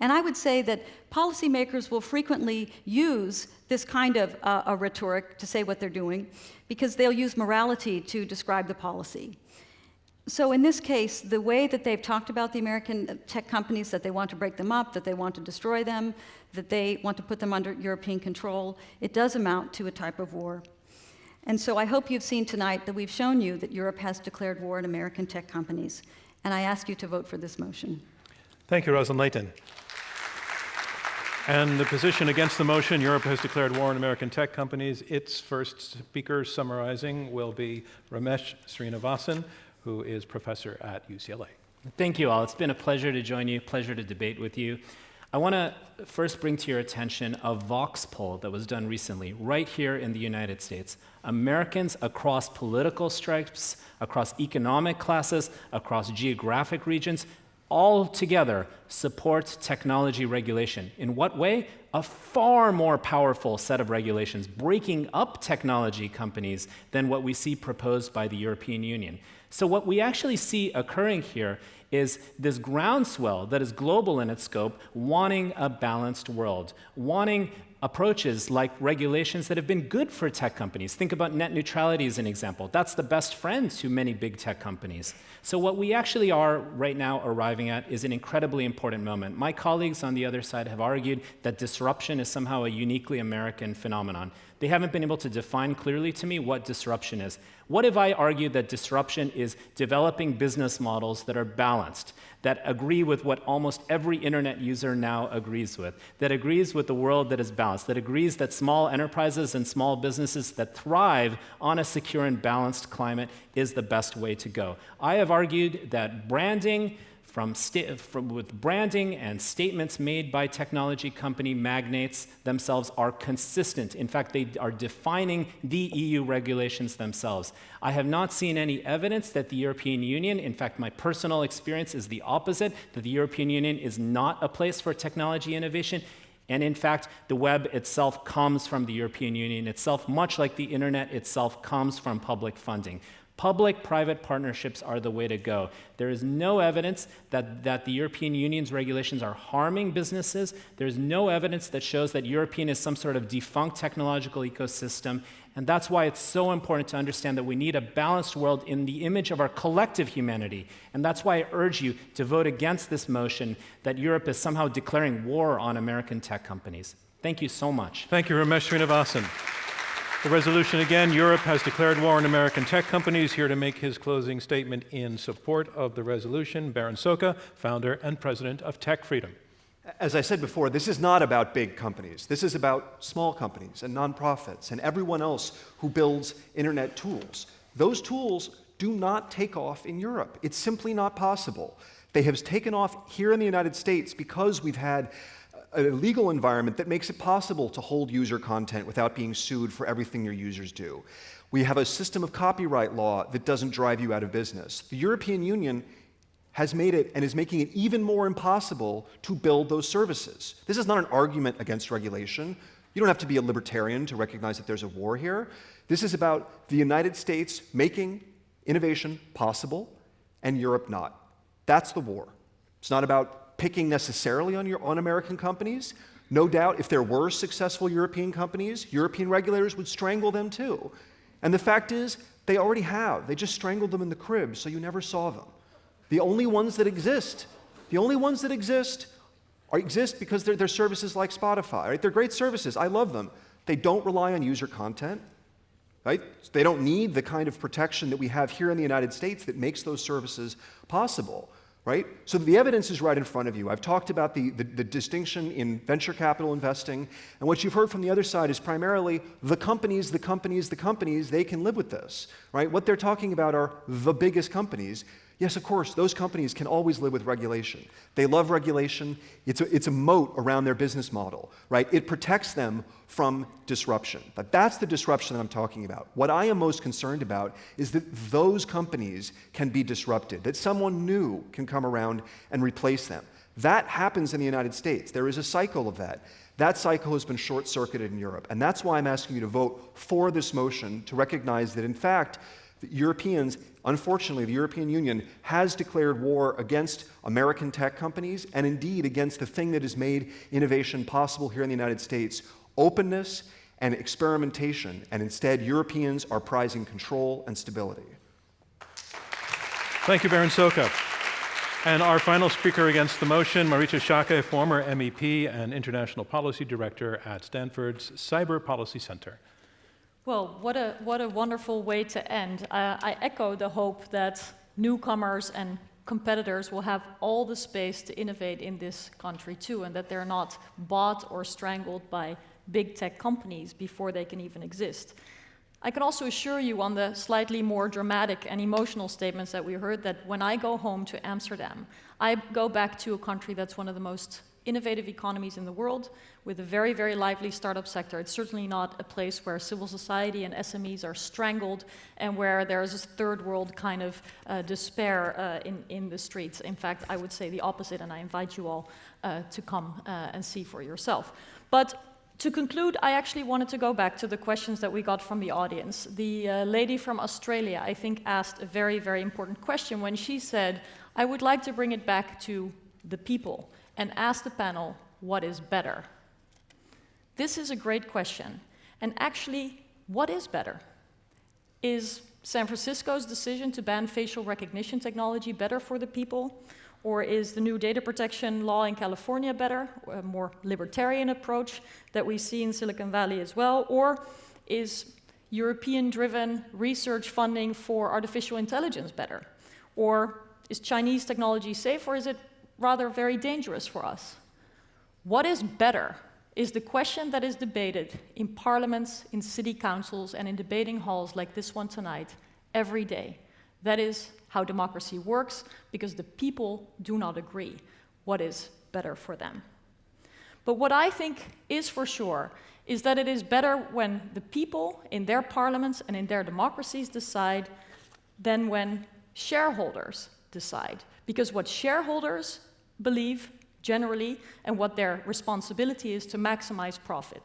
And I would say that policymakers will frequently use this kind of a rhetoric to say what they're doing, because they'll use morality to describe the policy. So in this case, the way that they've talked about the American tech companies, that they want to break them up, that they want to destroy them, that they want to put them under European control, it does amount to a type of war. And so I hope you've seen tonight that we've shown you that Europe has declared war on American tech companies. And I ask you to vote for this motion. Thank you, Roslyn. Layton. And the position against the motion, Europe has declared war on American tech companies, its first speaker summarizing will be Ramesh Srinivasan, who is professor at UCLA. Thank you all. It's been a pleasure to join you, pleasure to debate with you. I want to first bring to your attention a Vox poll that was done recently, right here in the United States. Americans across political stripes, across economic classes, across geographic regions, all together support technology regulation. In what way? A far more powerful set of regulations, breaking up technology companies than what we see proposed by the European Union. So what we actually see occurring here is this groundswell that is global in its scope, wanting a balanced world, wanting approaches like regulations that have been good for tech companies. Think about net neutrality as an example. That's the best friend to many big tech companies. So what we actually are right now arriving at is an incredibly important moment. My colleagues on the other side have argued that disruption is somehow a uniquely American phenomenon. They haven't been able to define clearly to me what disruption is. What if I argued that disruption is developing business models that are balanced, that agree with what almost every internet user now agrees with, that agrees with the world that is balanced, that agrees that small enterprises and small businesses that thrive on a secure and balanced climate is the best way to go? I have argued that branding, with branding and statements made by technology company magnates themselves are consistent. In fact, they are defining the EU regulations themselves. I have not seen any evidence that the European Union, in fact, my personal experience is the opposite, that the European Union is not a place for technology innovation. And in fact, the web itself comes from the European Union itself, much like the internet itself comes from public funding. Public-private partnerships are the way to go. There is no evidence that the European Union's regulations are harming businesses. There's no evidence that shows that European is some sort of defunct technological ecosystem. And that's why it's so important to understand that we need a balanced world in the image of our collective humanity. And that's why I urge you to vote against this motion that Europe is somehow declaring war on American tech companies. Thank you so much. Thank you, Ramesh Srinivasan. The resolution again, Europe has declared war on American tech companies. Here to make his closing statement in support of the resolution, Berin Szóka, founder and president of TechFreedom. As I said before, this is not about big companies. This is about small companies and nonprofits and everyone else who builds internet tools. Those tools do not take off in Europe. It's simply not possible. They have taken off here in the United States because we've had a legal environment that makes it possible to hold user content without being sued for everything your users do. We have a system of copyright law that doesn't drive you out of business. The European Union has made it and is making it even more impossible to build those services. This is not an argument against regulation. You don't have to be a libertarian to recognize that there's a war here. This is about the United States making innovation possible and Europe not. That's the war. It's not about picking necessarily on American companies. No doubt, if there were successful European companies, European regulators would strangle them too. And the fact is, they already have. They just strangled them in the crib, so you never saw them. The only ones that exist exist because they're services like Spotify, right? They're great services. I love them. They don't rely on user content, right? They don't need the kind of protection that we have here in the United States that makes those services possible. Right? So the evidence is right in front of you. I've talked about the distinction in venture capital investing, and what you've heard from the other side is primarily the companies, they can live with this. Right? What they're talking about are the biggest companies. Yes, of course, those companies can always live with regulation. They love regulation. It's a moat around their business model, right? It protects them from disruption. But that's the disruption that I'm talking about. What I am most concerned about is that those companies can be disrupted, that someone new can come around and replace them. That happens in the United States. There is a cycle of that. That cycle has been short-circuited in Europe. And that's why I'm asking you to vote for this motion to recognize that, in fact, the Europeans, unfortunately, the European Union has declared war against American tech companies and indeed against the thing that has made innovation possible here in the United States, openness and experimentation, and instead Europeans are prizing control and stability. Thank you, Berin Szóka. And our final speaker against the motion, Marietje Schaake, former MEP and International Policy Director at Stanford's Cyber Policy Center. Well, what a wonderful way to end. I echo the hope that newcomers and competitors will have all the space to innovate in this country too, and that they're not bought or strangled by big tech companies before they can even exist. I can also assure you on the slightly more dramatic and emotional statements that we heard that when I go home to Amsterdam, I go back to a country that's one of the most innovative economies in the world with a very, very lively startup sector. It's certainly not a place where civil society and SMEs are strangled and where there's this third world kind of despair in the streets. In fact, I would say the opposite, and I invite you all to come and see for yourself. But to conclude, I actually wanted to go back to the questions that we got from the audience. The lady from Australia, I think, asked a very, very important question when she said, I would like to bring it back to the people and ask the panel, what is better? This is a great question. And actually, what is better? Is San Francisco's decision to ban facial recognition technology better for the people? Or is the new data protection law in California better, a more libertarian approach that we see in Silicon Valley as well? Or is European-driven research funding for artificial intelligence better? Or is Chinese technology safe, or is it rather very dangerous for us? What is better is the question that is debated in parliaments, in city councils, and in debating halls like this one tonight, every day. That is how democracy works, because the people do not agree what is better for them. But what I think is for sure is that it is better when the people in their parliaments and in their democracies decide than when shareholders decide. Because what shareholders believe generally and what their responsibility is to maximize profit.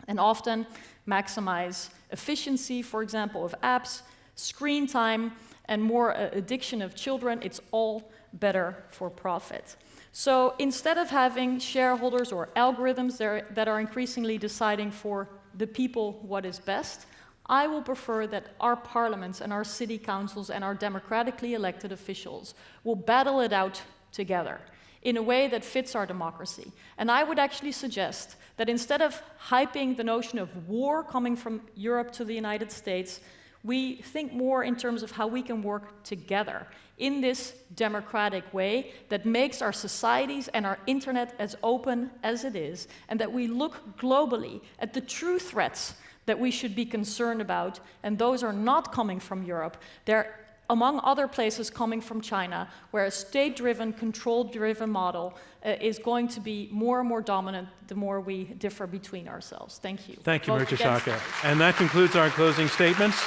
And often maximize efficiency, for example, of apps, screen time, and more addiction of children. It's all better for profit. So instead of having shareholders or algorithms that are increasingly deciding for the people what is best, I will prefer that our parliaments and our city councils and our democratically elected officials will battle it out together in a way that fits our democracy. And I would actually suggest that instead of hyping the notion of war coming from Europe to the United States, we think more in terms of how we can work together in this democratic way that makes our societies and our internet as open as it is, and that we look globally at the true threats that we should be concerned about, and those are not coming from Europe. They're, among other places, coming from China, where a state-driven, control-driven model is going to be more and more dominant the more we differ between ourselves. Thank you. Thank you, Marietje Schaake. And that concludes our closing statements.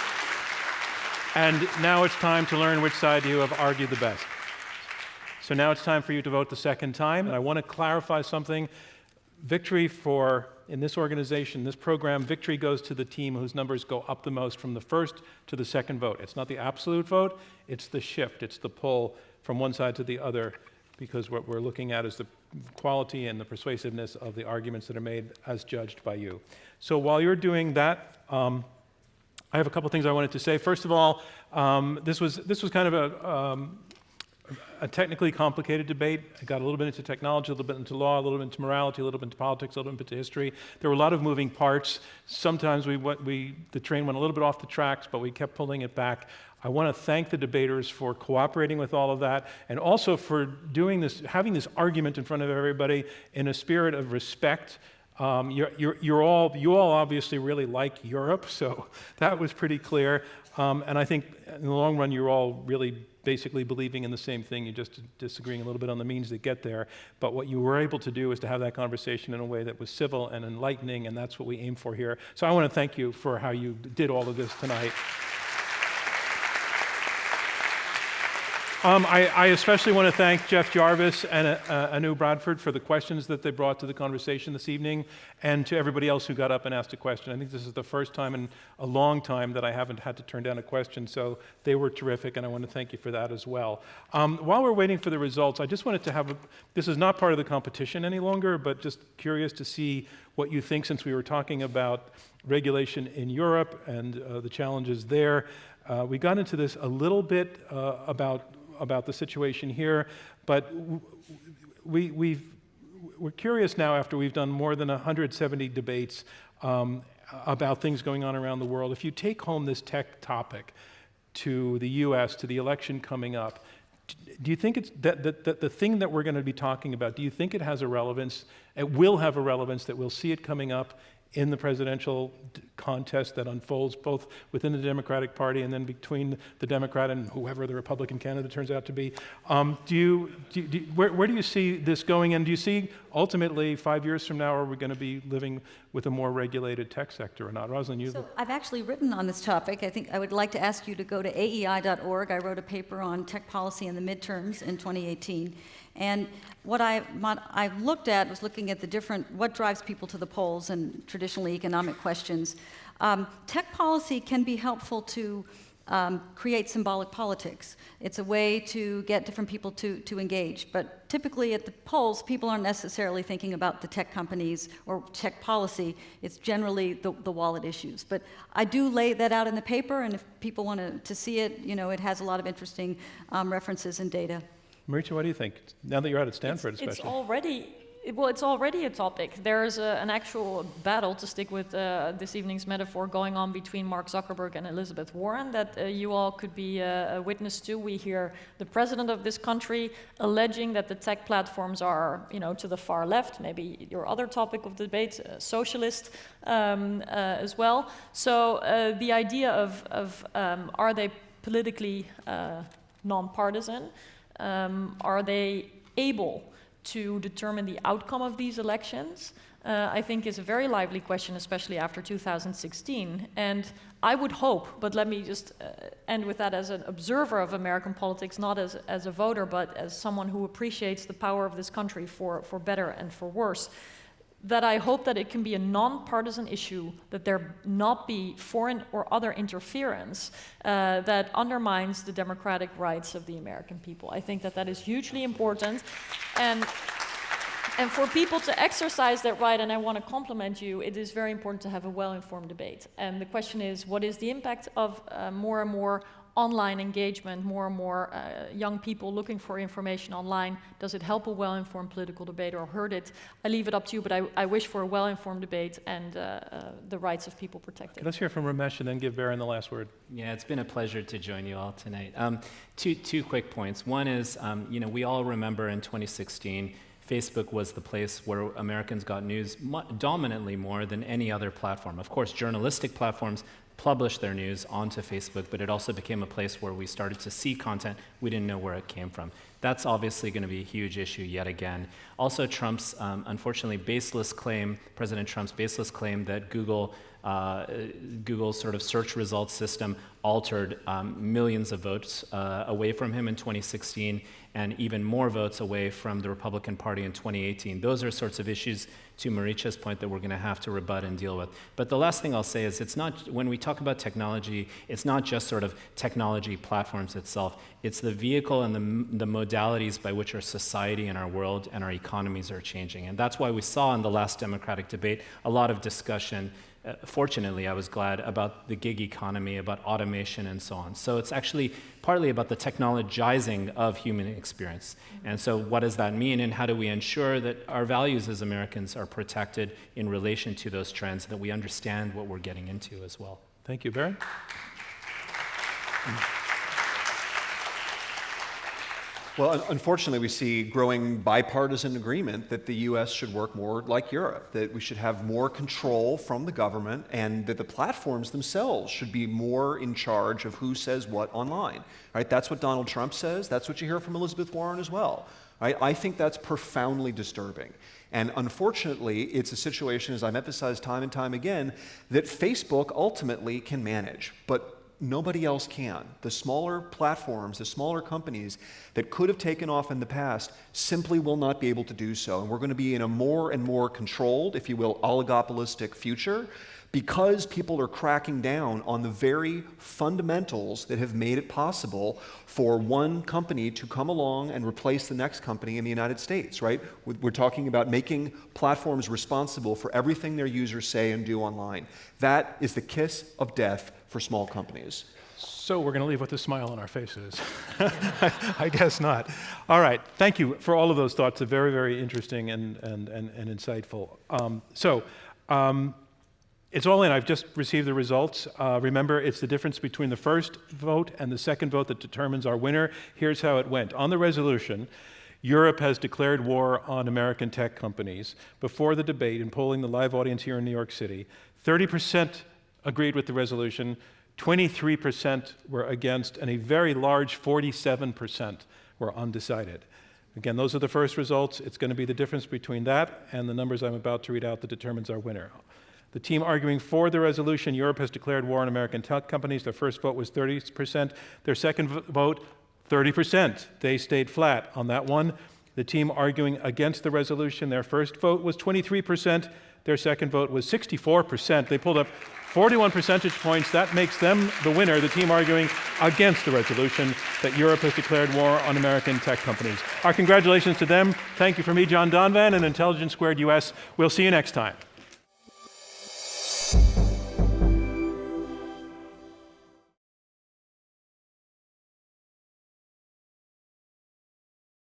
And now it's time to learn which side you have argued the best. So now it's time for you to vote the second time. And I want to clarify something. Victory for, in this organization, this program, victory goes to the team whose numbers go up the most from the first to the second vote. It's not the absolute vote, it's the shift, it's the pull from one side to the other, because what we're looking at is the quality and the persuasiveness of the arguments that are made as judged by you. So while you're doing that, I have a couple things I wanted to say. First of all, this was kind of a technically complicated debate. It got a little bit into technology, a little bit into law, a little bit into morality, a little bit into politics, a little bit into history. There were a lot of moving parts. Sometimes the train went a little bit off the tracks, but we kept pulling it back. I want to thank the debaters for cooperating with all of that, and also for doing this, having this argument in front of everybody in a spirit of respect You all obviously really like Europe, so that was pretty clear. And I think in the long run, you're all really basically believing in the same thing. You're just disagreeing a little bit on the means that get there. But what you were able to do is to have that conversation in a way that was civil and enlightening, and that's what we aim for here. So I want to thank you for how you did all of this tonight. I especially want to thank Jeff Jarvis and Anu Bradford for the questions that they brought to the conversation this evening, and to everybody else who got up and asked a question. I think this is the first time in a long time that I haven't had to turn down a question, so they were terrific, and I want to thank you for that as well. While we're waiting for the results, I just wanted to have this is not part of the competition any longer, but just curious to see what you think, since we were talking about regulation in Europe and the challenges there. We got into this a little bit about the situation here, but we're curious now, after we've done more than 170 debates about things going on around the world. If you take home this tech topic to the US, to the election coming up, do you think it's that the thing that we're going to be talking about, do you think it has a relevance, it will have a relevance, that we'll see it coming up in the presidential contest that unfolds both within the Democratic Party and then between the Democrat and whoever the Republican candidate turns out to be? Where do you see this going? And do you see ultimately 5 years from now, are we going to be living with a more regulated tech sector or not? Roslyn, you. So I've actually written on this topic. I think I would like to ask you to go to aei.org. I wrote a paper on tech policy in the midterms in 2018. And what I looked at was looking at the different, what drives people to the polls and traditionally economic questions. Tech policy can be helpful to create symbolic politics. It's a way to get different people to engage. But typically at the polls, people aren't necessarily thinking about the tech companies or tech policy. It's generally the wallet issues. But I do lay that out in the paper, and if people want to see it, it has a lot of interesting references and data. Marietje, what do you think? Now that you're out at Stanford, especially. It's already a topic. There's an actual battle, to stick with this evening's metaphor, going on between Mark Zuckerberg and Elizabeth Warren that you all could be a witness to. We hear the president of this country alleging that the tech platforms are, to the far left, maybe your other topic of debate, socialist as well. So the idea of are they politically nonpartisan? Are they able to determine the outcome of these elections? I think is a very lively question, especially after 2016. And I would hope, but let me just end with that as an observer of American politics, not as a voter, but as someone who appreciates the power of this country for better and for worse, that I hope that it can be a nonpartisan issue, that there not be foreign or other interference that undermines the democratic rights of the American people. I think that is hugely important. And for people to exercise that right, and I want to compliment you, it is very important to have a well-informed debate. And the question is, what is the impact of more and more online engagement, more and more young people looking for information online? Does it help a well-informed political debate or hurt it? I leave it up to you, but I wish for a well-informed debate and the rights of people protected. Let's hear from Ramesh and then give Berin the last word. Yeah, it's been a pleasure to join you all tonight. Two quick points. One is, we all remember in 2016, Facebook was the place where Americans got news dominantly more than any other platform. Of course, journalistic platforms publish their news onto Facebook, but it also became a place where we started to see content we didn't know where it came from. That's obviously going to be a huge issue yet again. Also, Trump's, unfortunately, baseless claim, President Trump's baseless claim that Google's sort of search results system altered millions of votes away from him in 2016, and even more votes away from the Republican Party in 2018. Those are sorts of issues, to Marietje's point, that we're going to have to rebut and deal with. But the last thing I'll say is, it's not, when we talk about technology, it's not just sort of technology platforms itself. It's the vehicle and the modalities by which our society and our world and our economies are changing. And that's why we saw in the last Democratic debate a lot of discussion. Fortunately, I was glad, about the gig economy, about automation and so on. So it's actually partly about the technologizing of human experience. And so what does that mean, and how do we ensure that our values as Americans are protected in relation to those trends, that we understand what we're getting into as well? Thank you. Berin? Well, unfortunately, we see growing bipartisan agreement that the US should work more like Europe, that we should have more control from the government, and that the platforms themselves should be more in charge of who says what online. Right? That's what Donald Trump says. That's what you hear from Elizabeth Warren as well. Right? I think that's profoundly disturbing. And unfortunately, it's a situation, as I've emphasized time and time again, that Facebook ultimately can manage. But nobody else can. The smaller platforms, the smaller companies that could have taken off in the past simply will not be able to do so. And we're going to be in a more and more controlled, if you will, oligopolistic future because people are cracking down on the very fundamentals that have made it possible for one company to come along and replace the next company in the United States, right? We're talking about making platforms responsible for everything their users say and do online. That is the kiss of death for small companies. So we're going to leave with a smile on our faces. I guess not. All right. Thank you for all of those thoughts. They're very, very interesting and insightful. It's all in. I've just received the results. Remember, it's the difference between the first vote and the second vote that determines our winner. Here's how it went. On the resolution, Europe has declared war on American tech companies. Before the debate, in polling the live audience here in New York City, 30% agreed with the resolution, 23% were against, and a very large 47% were undecided. Again, those are the first results. It's going to be the difference between that and the numbers I'm about to read out that determines our winner. The team arguing for the resolution, Europe has declared war on American tech companies. Their first vote was 30%. Their second vote, 30%. They stayed flat on that one. The team arguing against the resolution, their first vote was 23%. Their second vote was 64%. They pulled up 41 percentage points. That makes them the winner, the team arguing against the resolution that Europe has declared war on American tech companies. Our congratulations to them. Thank you from me, John Donvan, and Intelligence Squared US. We'll see you next time.